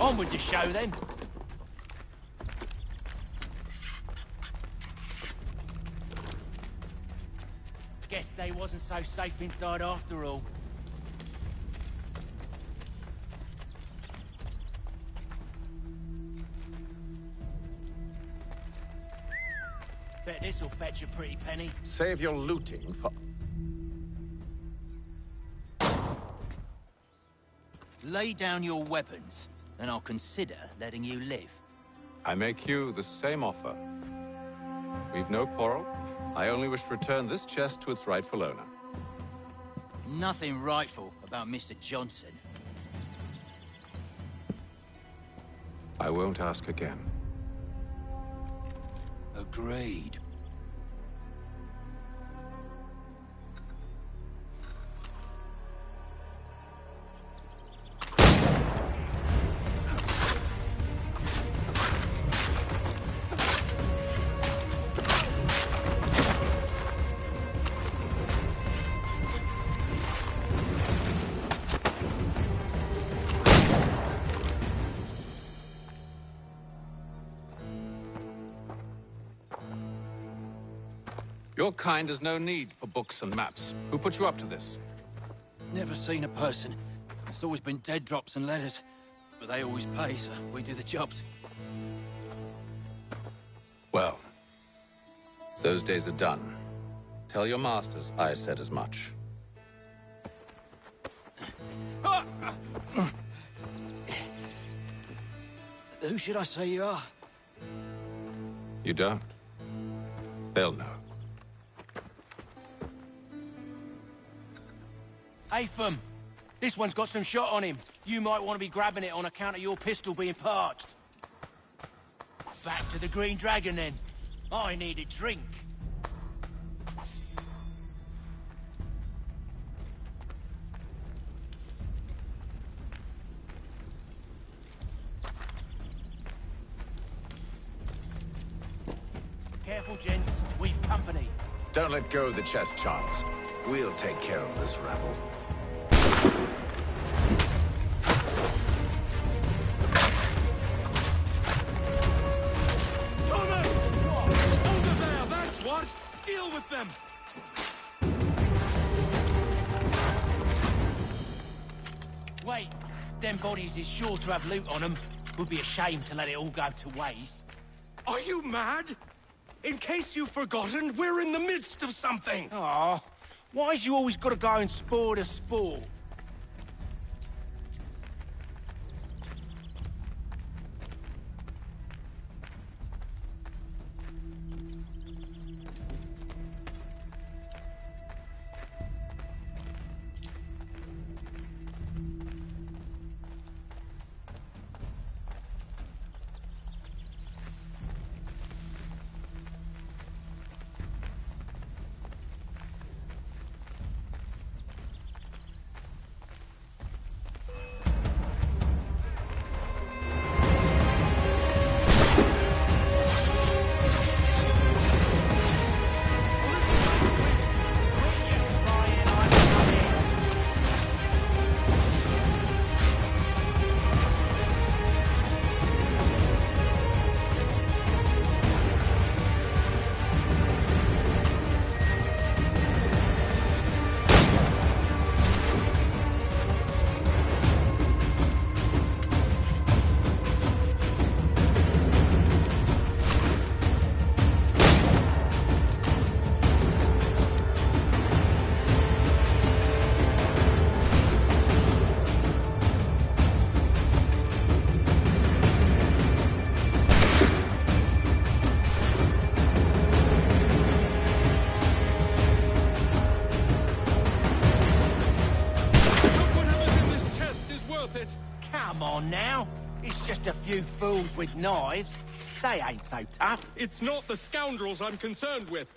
On with the show, then. Guess they wasn't so safe inside after all. Bet this'll fetch a pretty penny. Save your looting for... Lay down your weapons, and I'll consider letting you live. I make you the same offer. We've no quarrel. I only wish to return this chest to its rightful owner. Nothing rightful about Mr. Johnson. I won't ask again. Agreed. Your kind has no need for books and maps. Who put you up to this? Never seen a person. It's always been dead drops and letters. But they always pay, so we do the jobs. Well, those days are done. Tell your masters I said as much. Who should I say you are? You don't? They'll know. Haytham, this one's got some shot on him. You might want to be grabbing it on account of your pistol being parched. Back to the Green Dragon, then. I need a drink. Careful, gents. We've company. Don't let go of the chest, Charles. We'll take care of this rabble. Thomas! Over there, that's what! Deal with them! Wait, them bodies is sure to have loot on them. Would be a shame to let it all go to waste. Are you mad? In case you've forgotten, we're in the midst of something! Aw, why's you always gotta go and spore the sport? Come on now. It's just a few fools with knives. They ain't so tough. It's not the scoundrels I'm concerned with.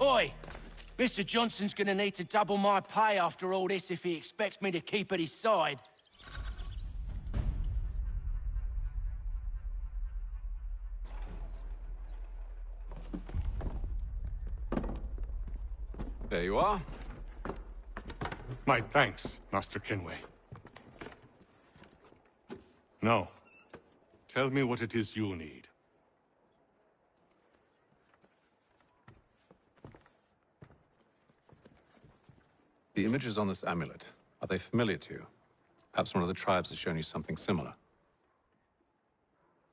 Oi! Mr. Johnson's gonna need to double my pay after all this if he expects me to keep at his side. There you are. My thanks, Master Kenway. No. Tell me what it is you need. The images on this amulet, are they familiar to you? Perhaps one of the tribes has shown you something similar.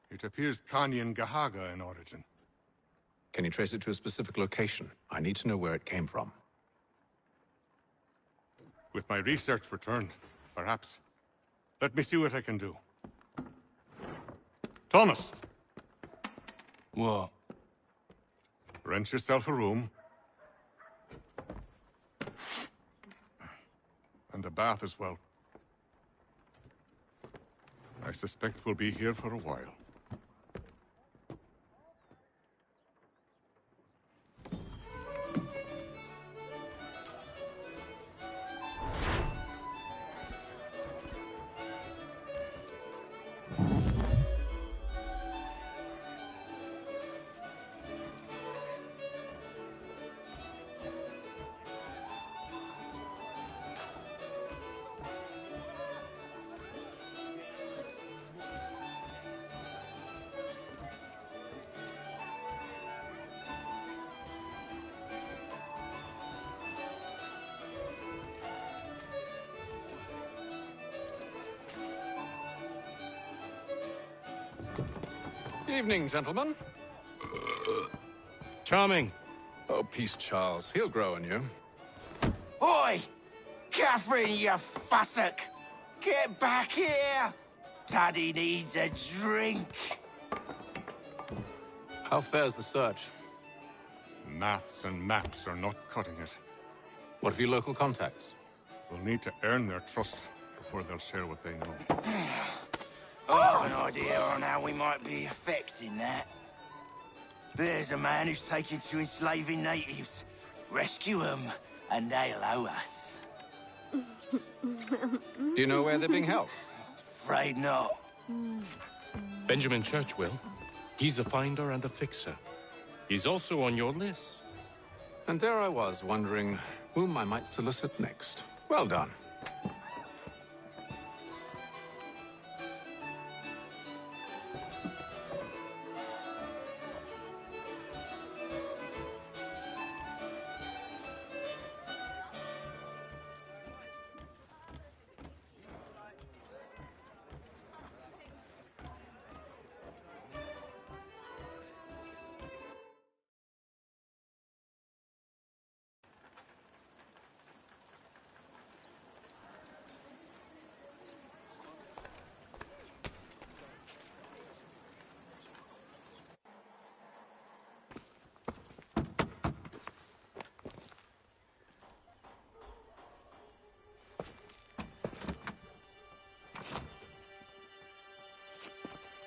It appears Kanyan Gahaga in origin. Can you trace it to a specific location? I need to know where it came from. With my research returned, perhaps. Let me see what I can do. Thomas! What? Rent yourself a room. And a bath as well. I suspect we'll be here for a while. Evening, gentlemen. Charming. Oh, peace, Charles. He'll grow on you. Oi! Catherine, you fussock! Get back here! Daddy needs a drink. How fares the search? Maths and maps are not cutting it. What of your local contacts? We'll need to earn their trust before they'll share what they know. I've an idea on how we might be affecting that. There's a man who's taken to enslaving natives. Rescue them, and they'll owe us. Do you know where they're being held? Afraid not. Benjamin Churchwill. He's a finder and a fixer. He's also on your list. And there I was, wondering whom I might solicit next. Well done.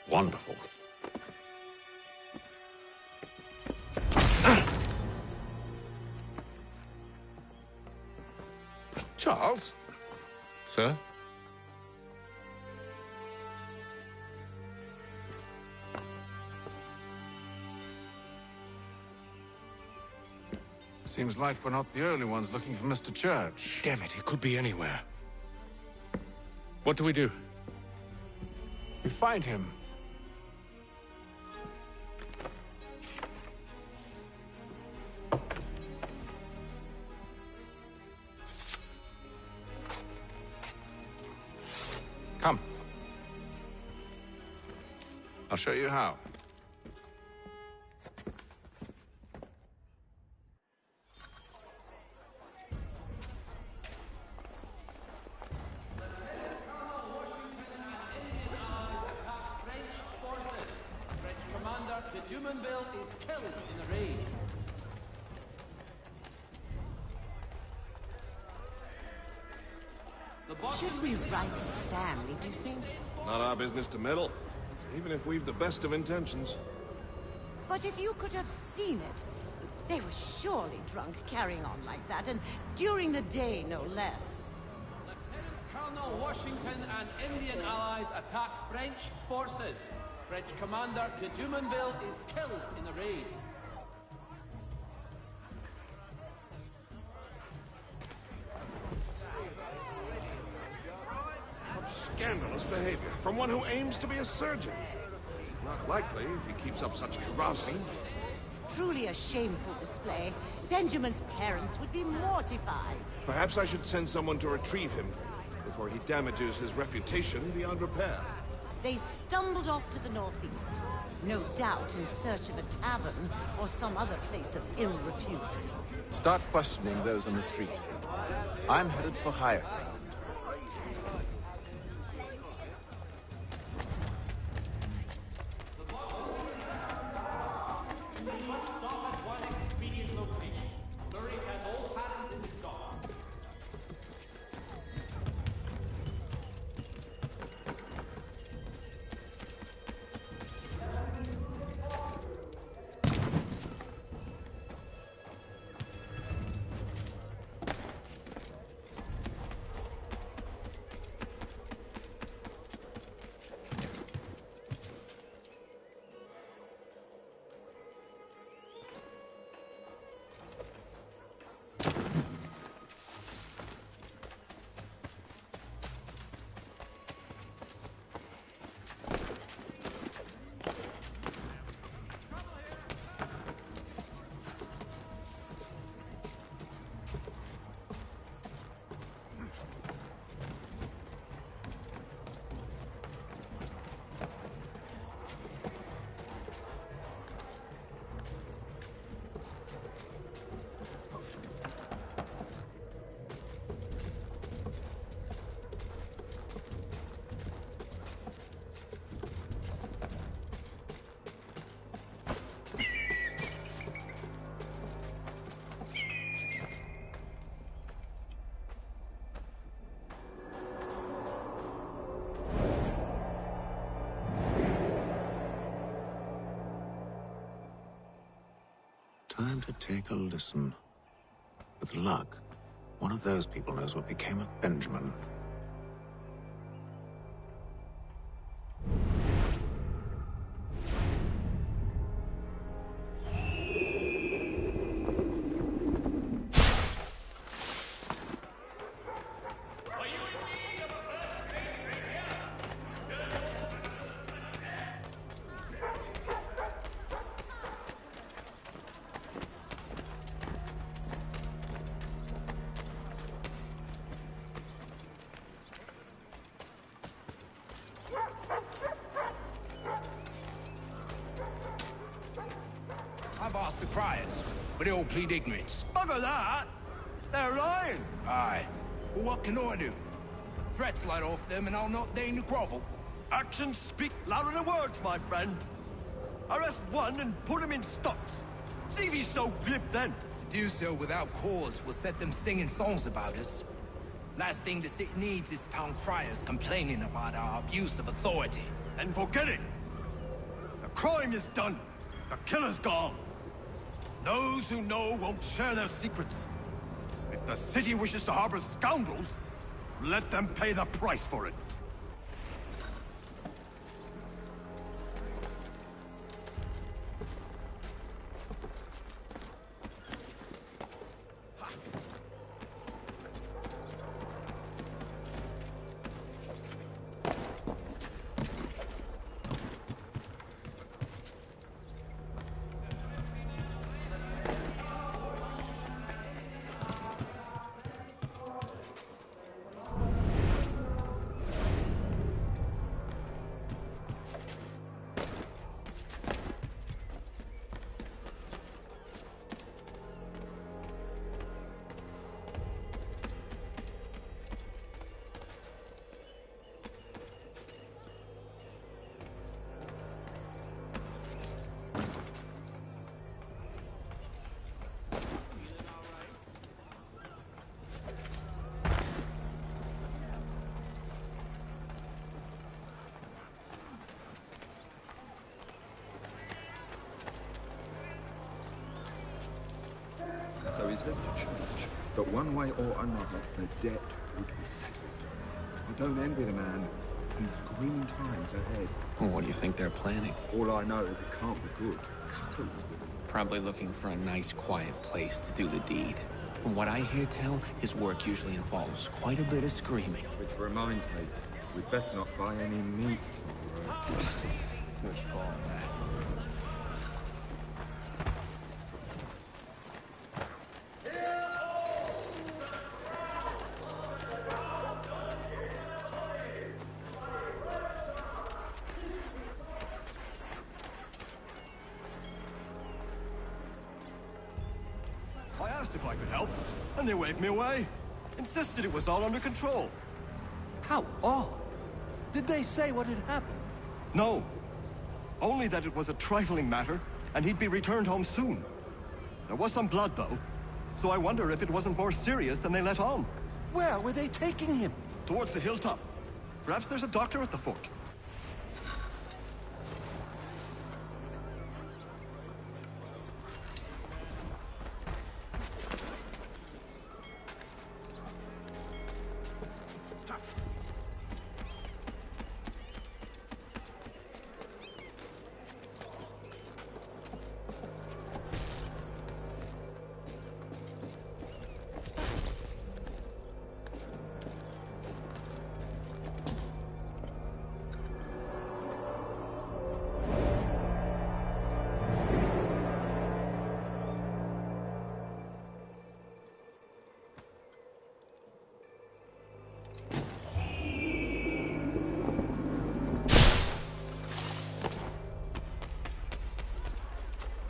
Wonderful. Charles? Sir? Seems like we're not the only ones looking for Mr. Church. Damn it, he could be anywhere. What do we do? We find him. Come. I'll show you how. Should we write his family, do you think? Not our business to meddle, even if we've the best of intentions. But if you could have seen it, they were surely drunk carrying on like that, and during the day, no less. Lieutenant Colonel Washington and Indian allies attack French forces. French commander de Jumonville is killed in the raid. Scandalous behavior. from one who aims to be a surgeon. Not likely if he keeps up such carousing. Truly a shameful display. Benjamin's parents would be mortified. Perhaps I should send someone to retrieve him before he damages his reputation beyond repair. They stumbled off to the northeast, no doubt in search of a tavern or some other place of ill repute. Start questioning those on the street. I'm headed for higher ground. Time to take a listen. With luck, one of those people knows what became of Benjamin. I've asked the criers, but they all plead ignorance. Bugger that! They're lying! Aye. Well, what can I do? Threats light off them and I'll not deign to grovel. Actions speak louder than words, my friend. Arrest one and put him in stocks. See if he's so glib then. To do so without cause will set them singing songs about us. Last thing the city needs is town criers complaining about our abuse of authority. And forget it! The crime is done. The killer's gone. Those who know won't share their secrets. If the city wishes to harbor scoundrels, let them pay the price for it. So he says to church that one way or another the debt would be settled. I don't envy the man. He's grim times ahead. Well, what do you think they're planning? All I know is it can't be good. Cuckolds with him. Probably looking for a nice, quiet place to do the deed. From what I hear tell, his work usually involves quite a bit of screaming. Which reminds me, We'd best not buy any meat tomorrow. Good call, man. I asked if I could help, and they waved me away. Insisted it was all under control. How odd. Did they say what had happened? No. Only that it was a trifling matter, and he'd be returned home soon. There was some blood, though, so I wonder if it wasn't more serious than they let on. Where were they taking him? Towards the hilltop. Perhaps there's a doctor at the fort.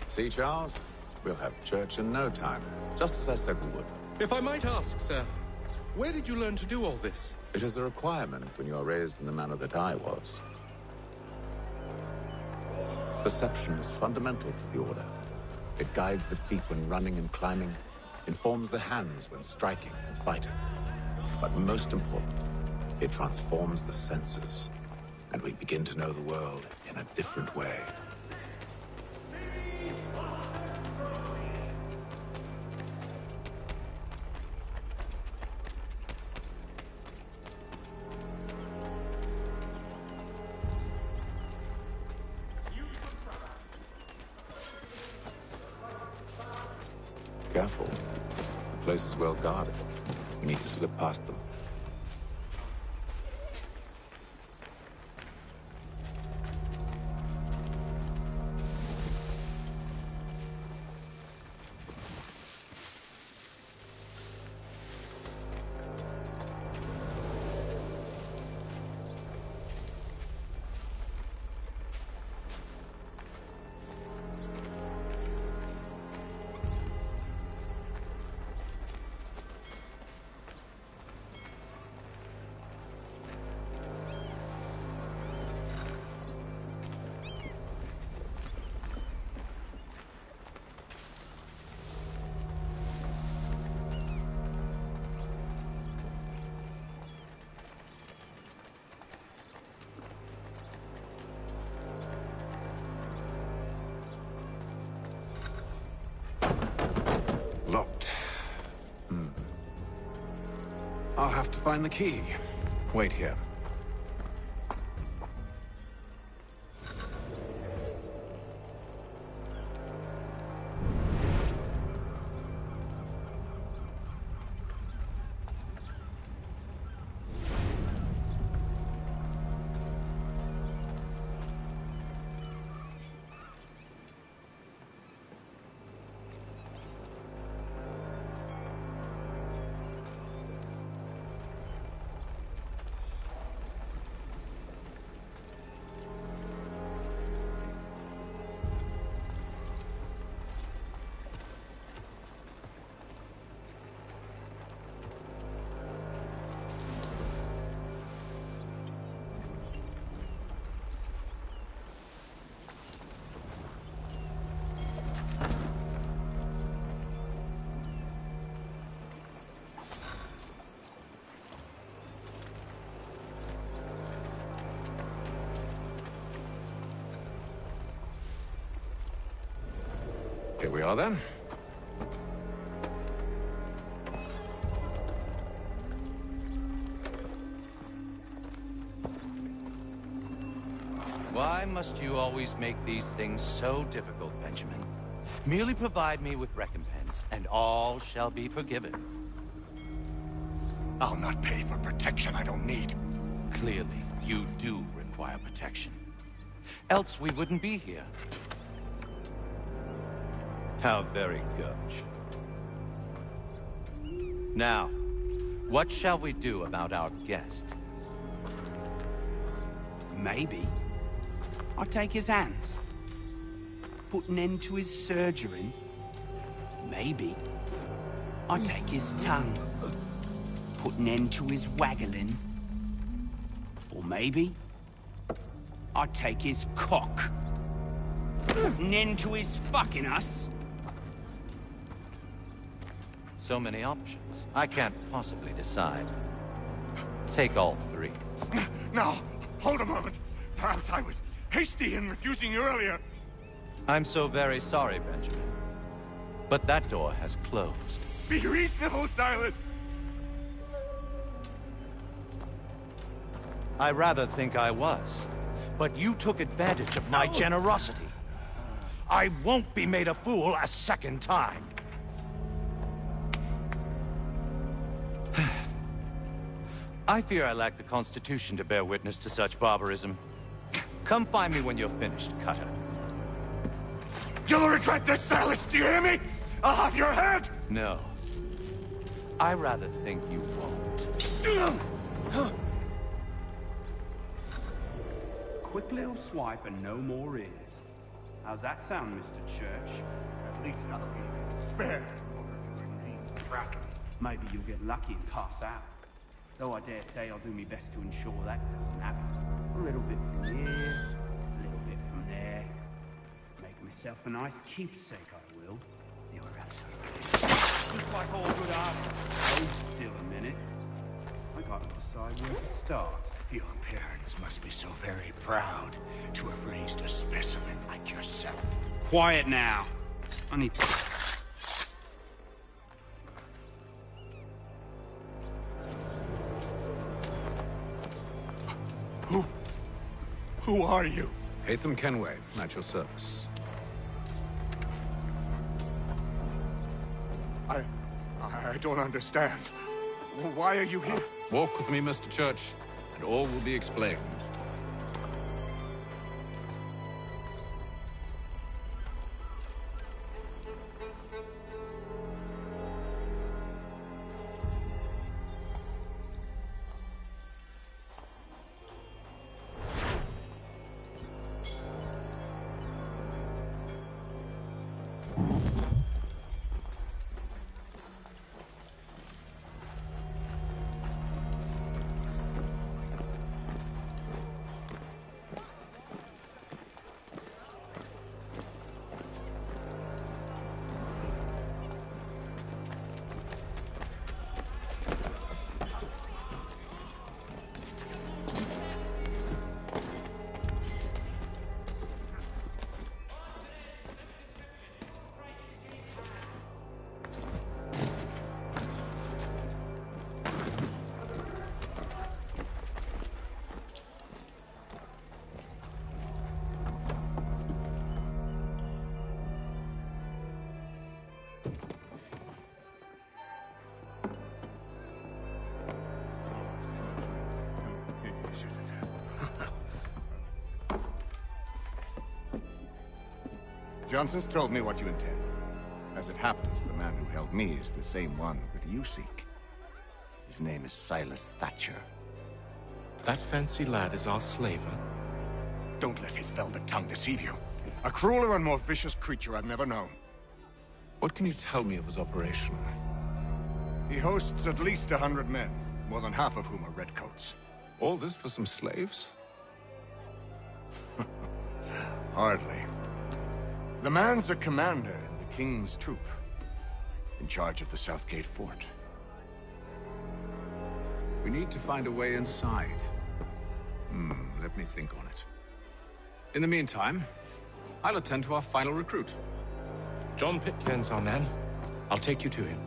See, Charles? We'll have church in no time, just as I said we would. If I might ask, sir, where did you learn to do all this? It is a requirement when you are raised in the manner that I was. Perception is fundamental to the Order. It guides the feet when running and climbing, informs the hands when striking and fighting. But most important, it transforms the senses, and we begin to know the world in a different way. Careful. The place is well guarded. We need to slip past them. Locked. I'll have to find the key. Wait here. Here we are, then. Why must you always make these things so difficult, Benjamin? Merely provide me with recompense, and all shall be forgiven. I'll not pay for protection I don't need. Clearly, you do require protection. Else we wouldn't be here. How very gauche. Now, what shall we do about our guest? Maybe I take his hands. Put an end to his surgering. Maybe I take his tongue. Put an end to his waggling. Or maybe I take his cock. Put an end to his fucking us. So many options. I can't possibly decide. Take all three. Now, hold a moment. Perhaps I was hasty in refusing you earlier. I'm so very sorry, Benjamin. But that door has closed. Be reasonable, Silas. I rather think I was. But you took advantage of my generosity. I won't be made a fool a second time. I fear I lack the constitution to bear witness to such barbarism. Come find me when you're finished, Cutter. You'll regret this, Silas, do you hear me? I'll have your head! No. I rather think you won't. Quick little swipe and no more is. How's that sound, Mr. Church? At least I'll be spared. Maybe you'll get lucky and pass out. Though I dare say I'll do my best to ensure that doesn't happen. A little bit from here, a little bit from there. Make myself a nice keepsake, I will. You're absolutely... Just like all good artists. Hold still a minute. I gotta decide where to start. Your parents must be so very proud to have raised a specimen like yourself. Quiet now. I need to... Who are you? Hatham Kenway, at your service. I don't understand. Why are you here? Walk with me, Mr. Church, and all will be explained. Johnson's told me what you intend. As it happens, the man who held me is the same one that you seek. His name is Silas Thatcher. That fancy lad is our slaver? Don't let his velvet tongue deceive you. A crueler and more vicious creature I've never known. What can you tell me of his operation? He hosts at least 100 men, more than half of whom are redcoats. All this for some slaves? Hardly. The man's a commander in the King's troop, in charge of the Southgate Fort. We need to find a way inside. Let me think on it. In the meantime, I'll attend to our final recruit. John Pitcairn's our man. I'll take you to him.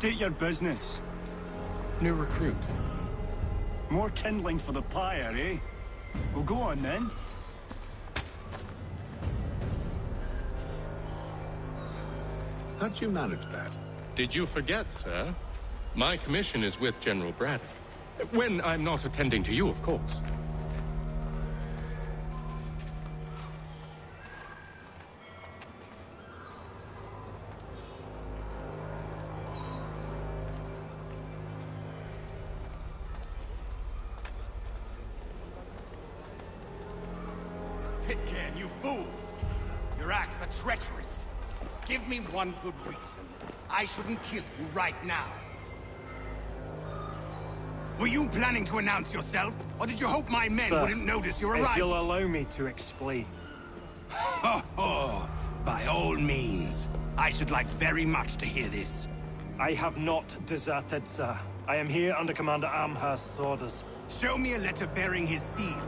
state your business. New recruit. More kindling for the pyre, eh? Well, go on then. How'd you manage that? Did you forget, sir? My commission is with General Braddock. When I'm not attending to you, of course. Pitcairn, you fool! Your acts are treacherous. Give me one good reason I shouldn't kill you right now. Were you planning to announce yourself, or did you hope my men Sir, wouldn't notice your arrival? if you'll allow me to explain. By all means. I should like very much to hear this. I have not deserted, sir. I am here under Commander Amherst's orders. Show me a letter bearing his seal,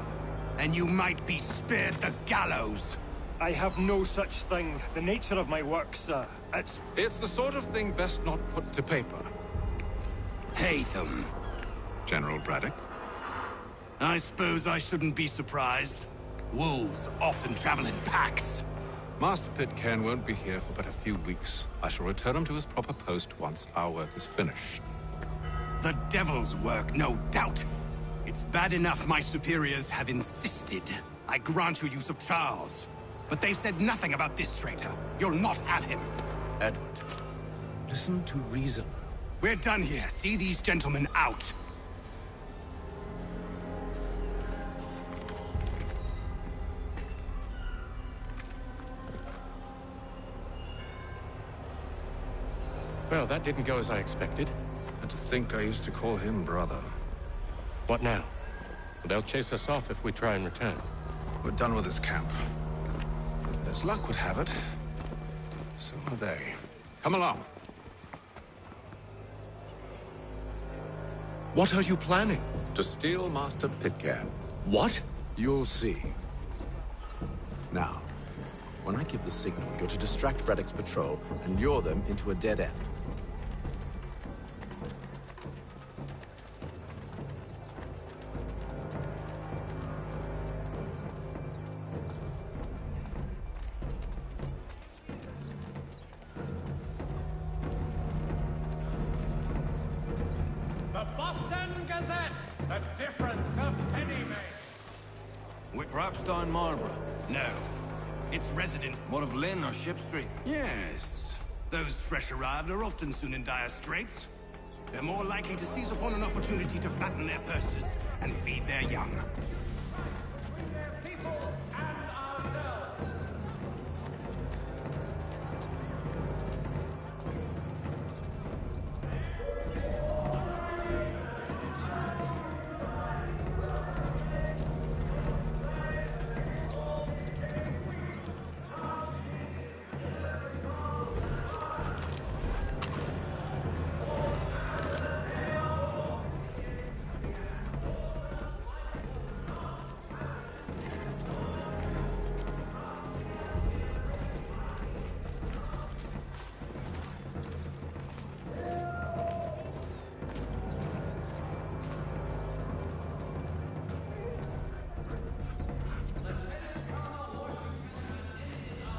and you might be spared the gallows. I have no such thing. The nature of my work, sir, It's the sort of thing best not put to paper. Haytham. General Braddock? I suppose I shouldn't be surprised. Wolves often travel in packs. Master Pitcairn won't be here for but a few weeks. I shall return him to his proper post once our work is finished. The devil's work, no doubt. It's bad enough my superiors have insisted I grant you use of Charles. But they said nothing about this traitor. You'll not have him. Edward, listen to reason. We're done here. See these gentlemen out. Well, that didn't go as I expected. And to think I used to call him brother. What now? They'll chase us off if we try and return. We're done with this camp. As luck would have it, so are they. Come along. What are you planning? To steal Master Pitcairn. What? You'll see. Now, when I give the signal, you're to distract Braddock's patrol and lure them into a dead end. The Boston Gazette! The difference of penny made! Rapstein Marlborough. No. Its residents... What of Lynn or Ship Street? Yes. Those fresh arrived are often soon in dire straits. They're more likely to seize upon an opportunity to fatten their purses and feed their young.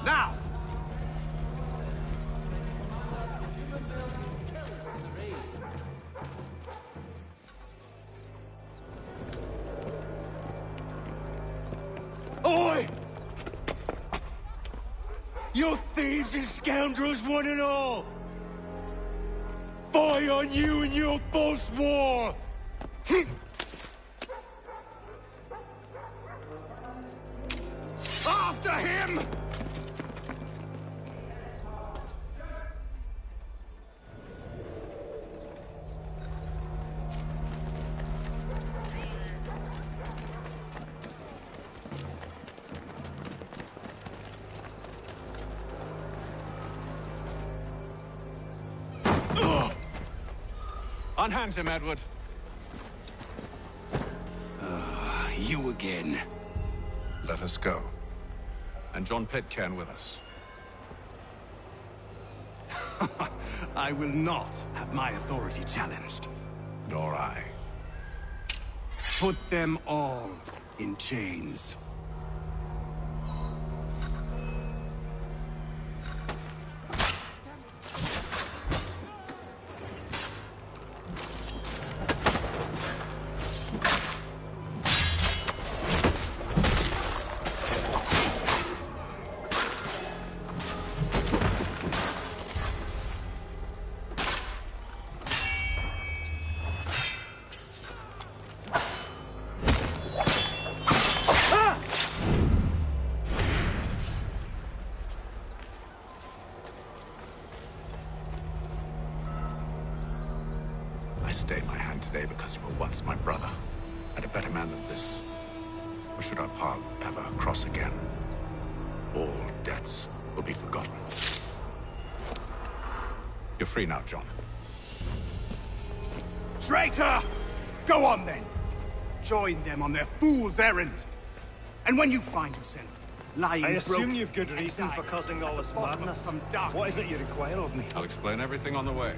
Now! Oi! You thieves and scoundrels, one and all! Fie on you and your false war! After him! Unhand him, Edward. You again. Let us go. And John Pitcairn with us. I will not have my authority challenged. Nor I. Put them all in chains. I stay my hand today because you were once my brother, and a better man than this. Or should our paths ever cross again, all debts will be forgotten. You're free now, John. Traitor! Go on then! Join them on their fool's errand! And when you find yourself lying I assume broken, you've good reason for causing all this madness. What is it you require of me? I'll explain everything on the way.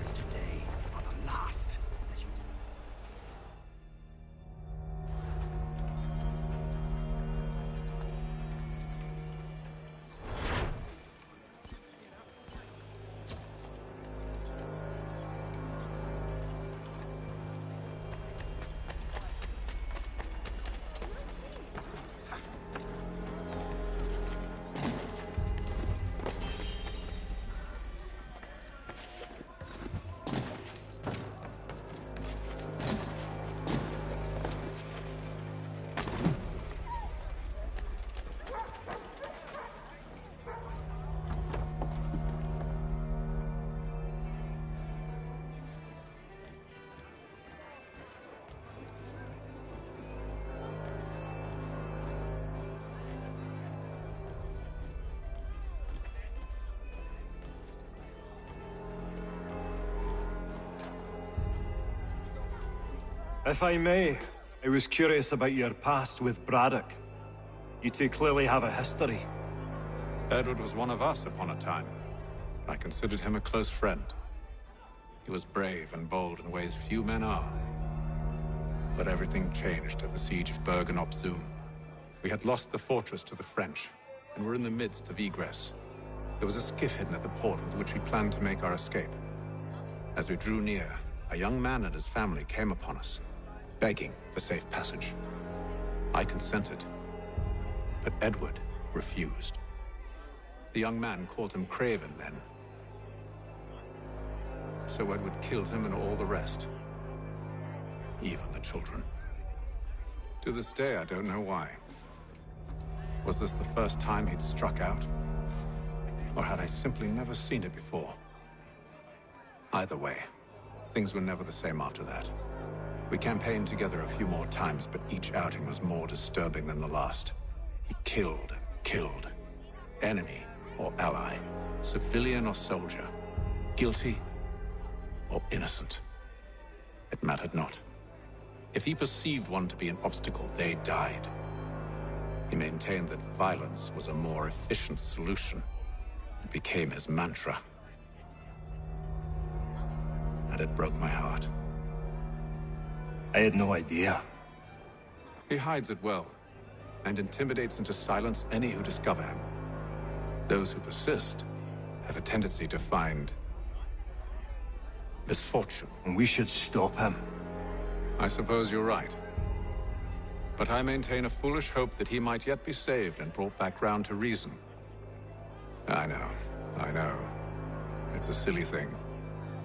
If I may, I was curious about your past with Braddock. You two clearly have a history. Edward was one of us upon a time. I considered him a close friend. He was brave and bold in ways few men are. But everything changed at the siege of Bergen op Zoom. We had lost the fortress to the French, and were in the midst of egress. There was a skiff hidden at the port with which we planned to make our escape. As we drew near, a young man and his family came upon us, begging for safe passage. I consented, but Edward refused. The young man called him Craven then. So Edward killed him and all the rest, even the children. To this day, I don't know why. Was this the first time he'd struck out? Or had I simply never seen it before? Either way, things were never the same after that. We campaigned together a few more times, but each outing was more disturbing than the last. He killed and killed. Enemy or ally, civilian or soldier, guilty or innocent. It mattered not. If he perceived one to be an obstacle, they died. He maintained that violence was a more efficient solution. It became his mantra. And it broke my heart. I had no idea. He hides it well, and intimidates into silence any who discover him. Those who persist have a tendency to find misfortune. And we should stop him. I suppose you're right. But I maintain a foolish hope that he might yet be saved and brought back round to reason. I know. It's a silly thing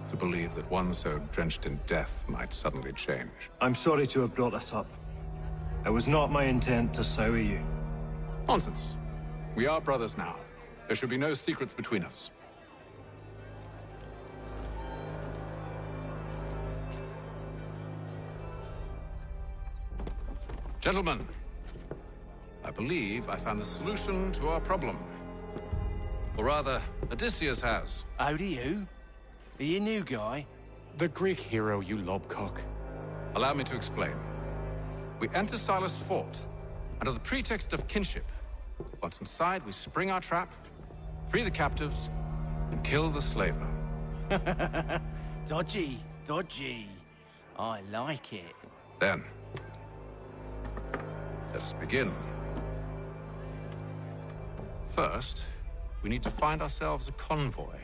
to believe that one so drenched in death might suddenly change. I'm sorry to have brought this up. It was not my intent to sour you. Nonsense. We are brothers now. There should be no secrets between us. Gentlemen, I believe I found the solution to our problem. Or rather, Odysseus has. How do you? Are you a new guy? The Greek hero, you lobcock. Allow me to explain. We enter Silas' fort, under the pretext of kinship. Once inside, we spring our trap, free the captives, and kill the slaver. Dodgy, dodgy. I like it. Then, let us begin. First, we need to find ourselves a convoy.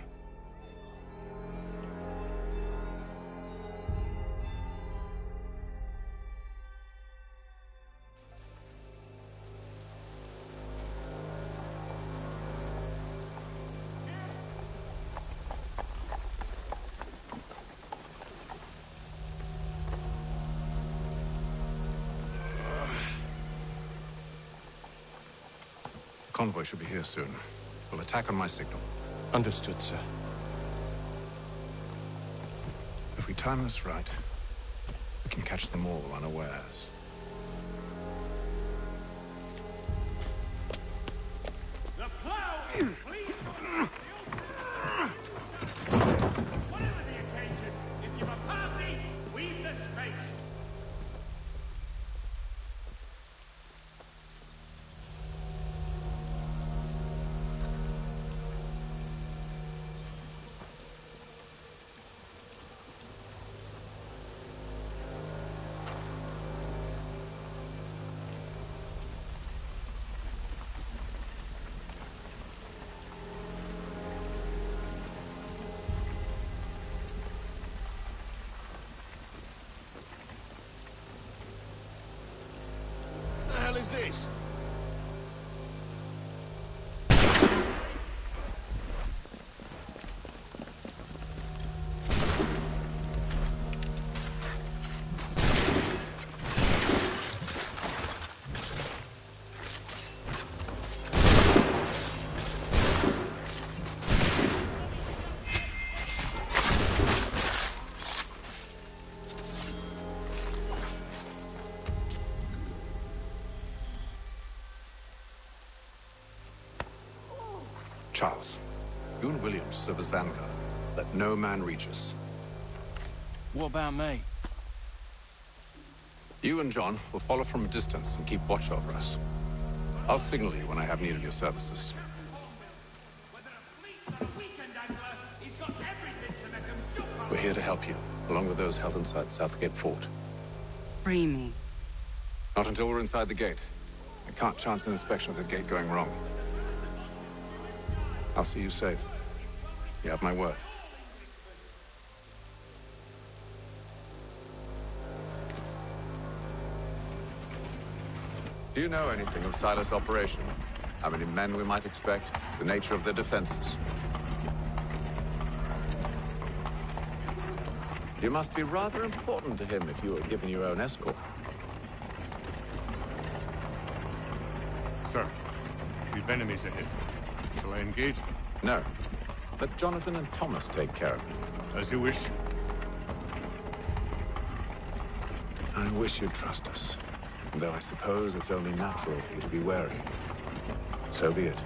Convoy should be here soon. We'll attack on my signal. Understood, sir. If we time this right, we can catch them all unawares. The plow is pleased. Whatever the occasion, if you've a party, weave the space. What the hell is this? Charles, you and William serve as vanguard. Let no man reach us. What about me? You and John will follow from a distance and keep watch over us. I'll signal you when I have need of your services. We're here to help you, along with those held inside Southgate Fort. Free me. Not until we're inside the gate. I can't chance an inspection of the gate going wrong. I'll see you safe. You have my word. Do you know anything of Silas' operation? How many men we might expect? The nature of their defenses? You must be rather important to him if you were given your own escort. Sir, we've enemies ahead. Shall I engage them? No. Let Jonathan and Thomas take care of it. As you wish. I wish you'd trust us. Though I suppose it's only natural for you to be wary. So be it.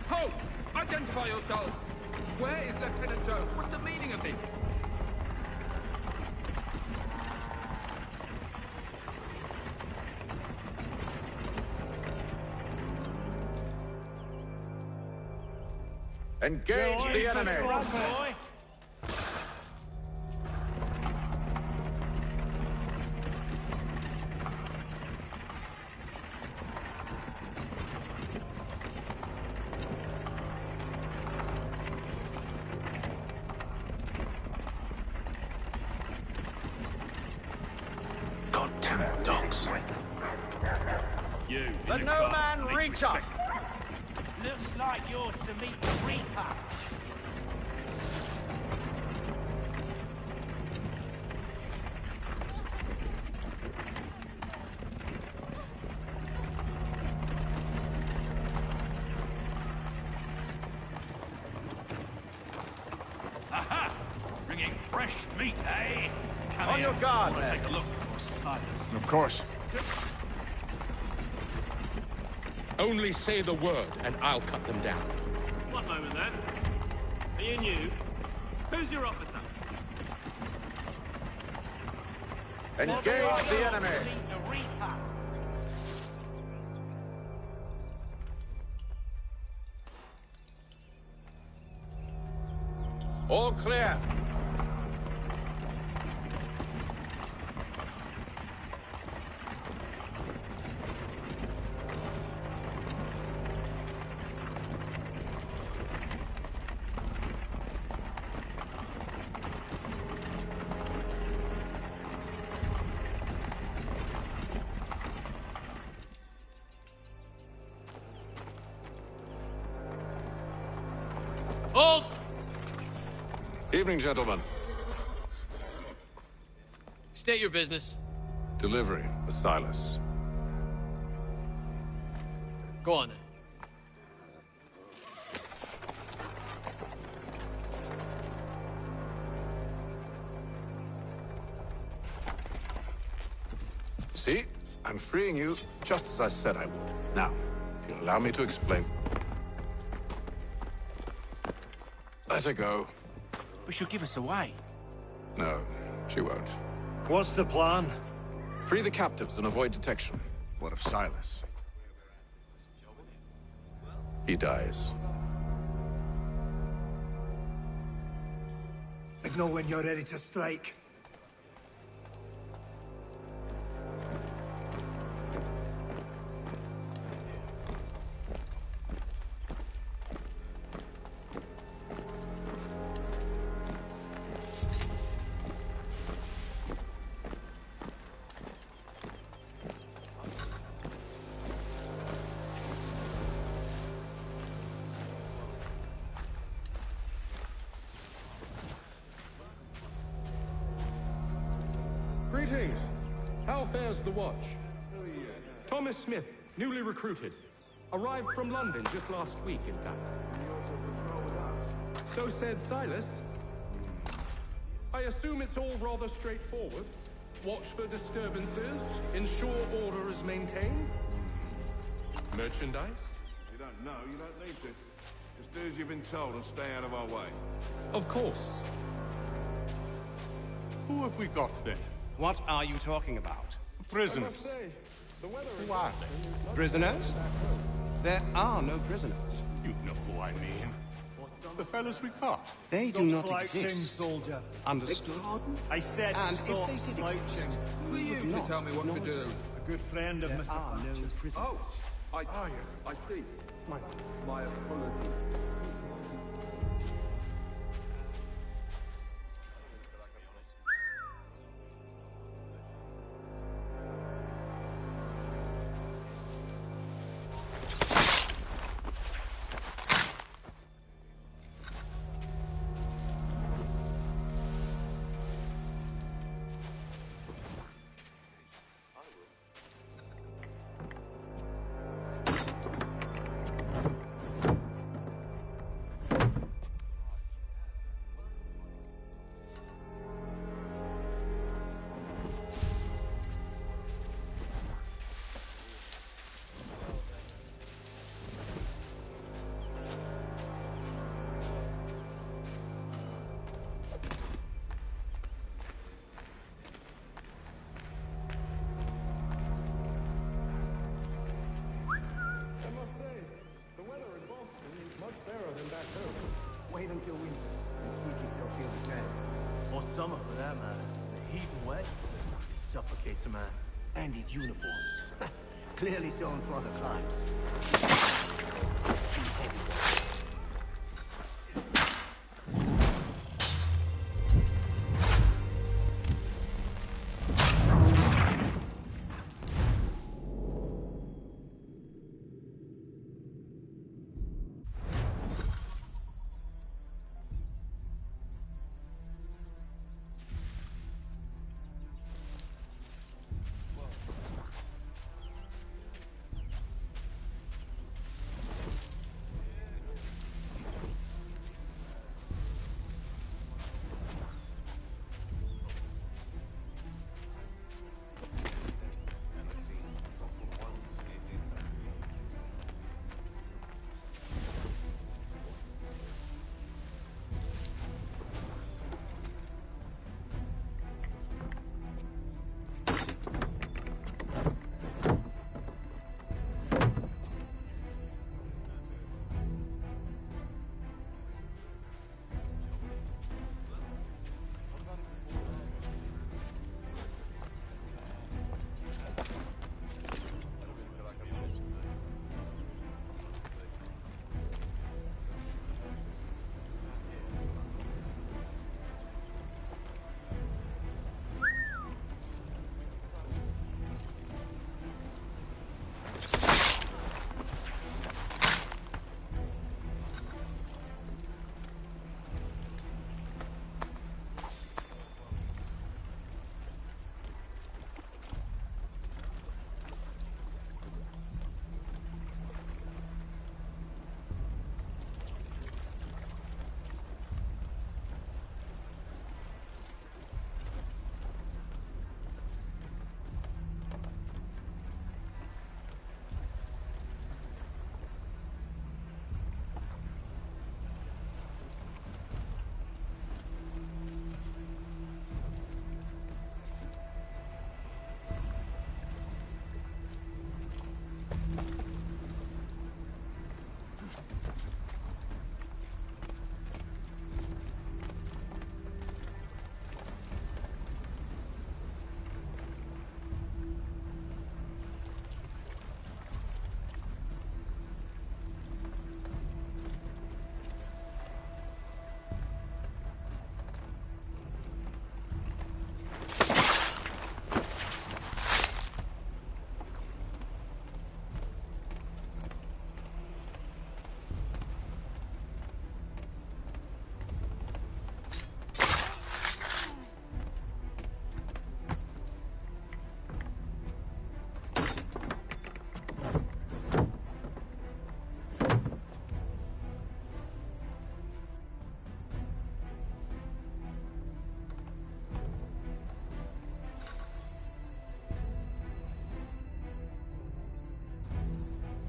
Halt! Identify yourselves! Where is Lieutenant Jones? What's the meaning of this? Engage the enemy! Goddamn dogs. You. Let no man reach us! Looks like you're to meet the Reaper. Aha! Bringing fresh meat, eh? Come On here. your guard, I wanna man. take a look at Silas. Of course. Only say the word, and I'll cut them down. One moment, then. Are you new? Who's your officer? Engage the enemy! All clear. Hold! Evening, gentlemen. State your business. Delivery for Silas. Go on, then. See? I'm freeing you just as I said I would. Now, if you'll allow me to explain. Let her go. But she'll give us away. No, she won't. What's the plan? Free the captives and avoid detection. What of Silas? He dies. Signal when you're ready to strike. Greetings. How fares the watch? Thomas Smith, newly recruited. Arrived from London just last week, in fact. So said Silas. I assume it's all rather straightforward. Watch for disturbances, ensure order is maintained. Merchandise? You don't know, you don't need to. Just do as you've been told and stay out of our way. Of course. Who have we got then? What are you talking about? Prisoners. Who are they? Prisoners? There are no prisoners. You know who I mean. The fellas we caught. They do not exist. Soldier. Understood? I said And stop if they did slouching. exist, Who are you to not tell me what to acknowledge do? them. A good friend of There Mr. are no Thatcher's. prisoners. Oh, I see. My apologies. Wait until winter. We can go feel the ground. Or summer, for that matter. The heat and wet, it suffocates a man. And his uniforms. Clearly sewn for other climes.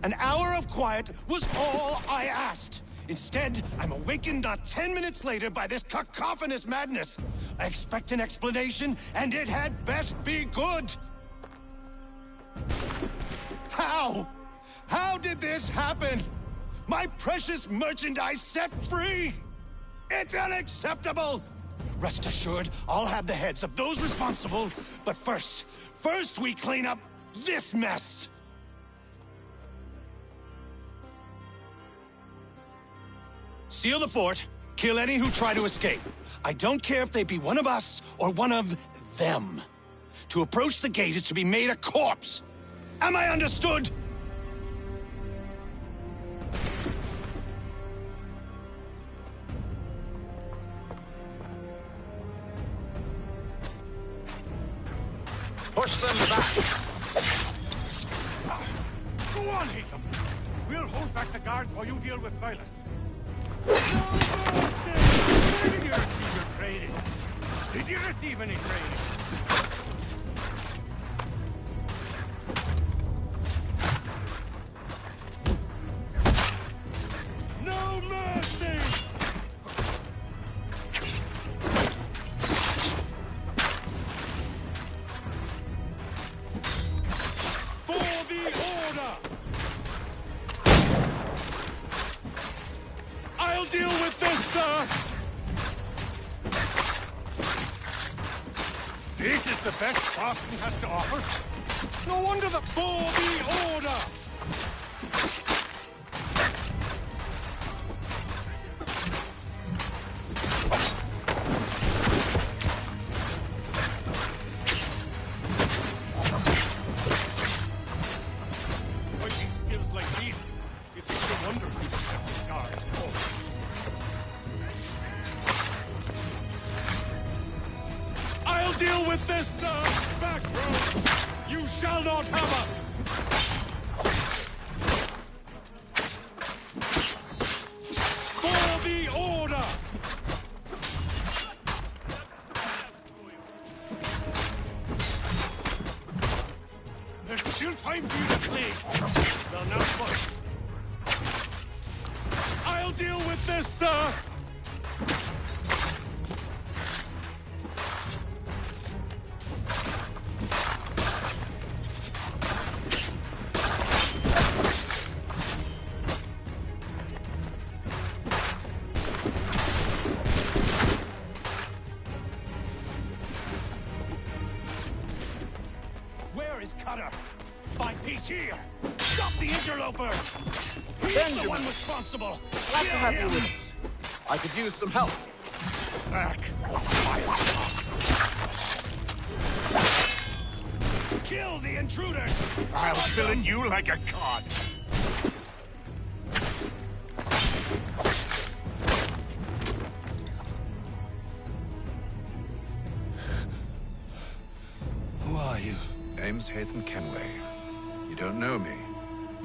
An hour of quiet was all I asked. Instead, I'm awakened not 10 minutes later by this cacophonous madness. I expect an explanation, and it had best be good. How? How did this happen? My precious merchandise set free? It's unacceptable! Rest assured, I'll have the heads of those responsible. But first we clean up this mess! Seal the fort, kill any who try to escape. I don't care if they be one of us or one of them. To approach the gate is to be made a corpse. Am I understood? Push them back! Go on, Haytham! We'll hold back the guards while you deal with Silas. Where did you receive your training? Did you receive any training? No mercy! For the order! I'll deal with this, sir! This is the best Boston has to offer? No wonder the for the order! Fighting skills like these, it's no wonder people have the guard. I'll deal with this, sir! Back row! You shall not have us! For the order! There's still time for you to flee! Well, now what? I'll deal with this, sir! Where is Cutter? Find peace here! Stop the interloper! He's the one responsible! Glad to have you with us. I could use some help. Back! Kill the intruders! I'll fillet you like a cod. Who are you? Name's Haytham Kenway. You don't know me,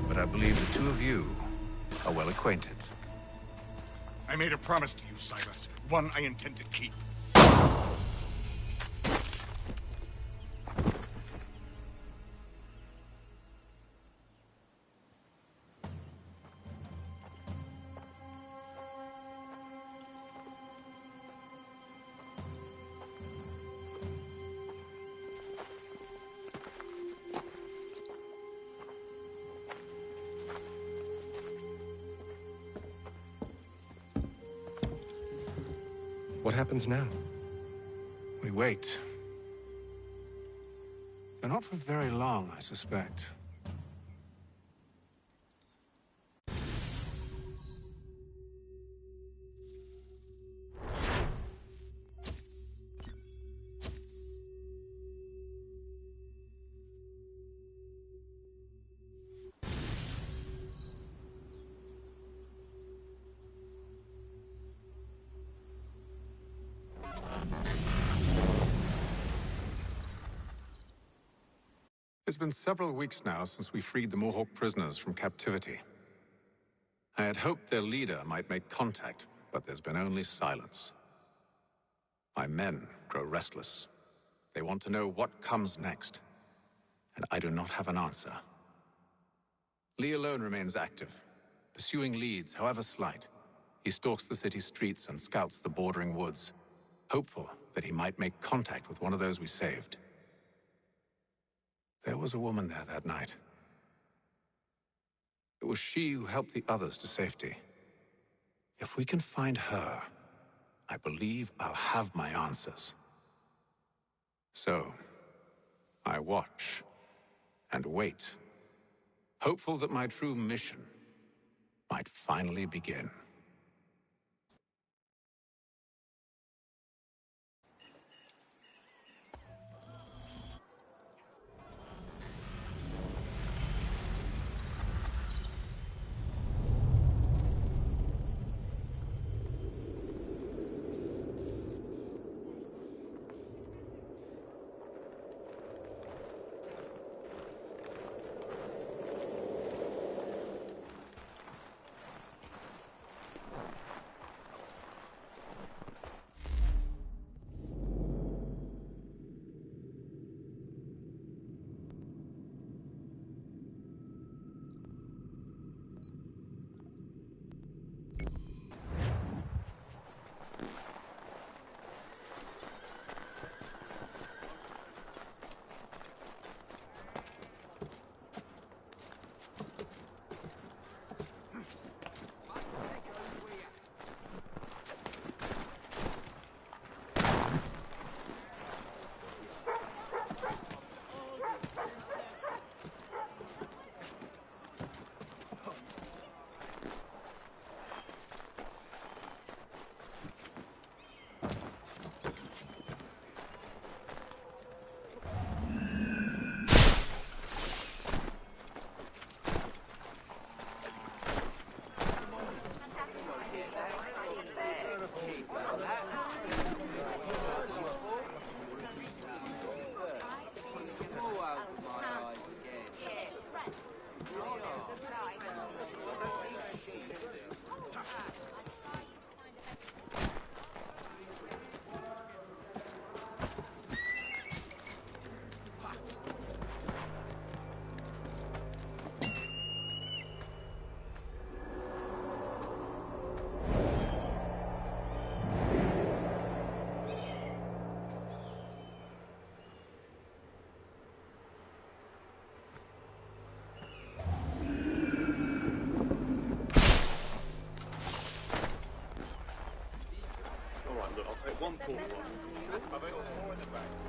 but I believe the two of you are well acquainted. I made a promise to you, Silas. One I intend to keep. What happens now? We wait. But not for very long, I suspect. It's been several weeks now since we freed the Mohawk prisoners from captivity. I had hoped their leader might make contact, but there's been only silence. My men grow restless. They want to know what comes next, and I do not have an answer. Lee alone remains active, pursuing leads, however slight. He stalks the city streets and scouts the bordering woods, hopeful that he might make contact with one of those we saved. There was a woman there that night. It was she who helped the others to safety. If we can find her, I believe I'll have my answers. So, I watch and wait, hopeful that my true mission might finally begin. I'll take one full one. Have I got more in the bag?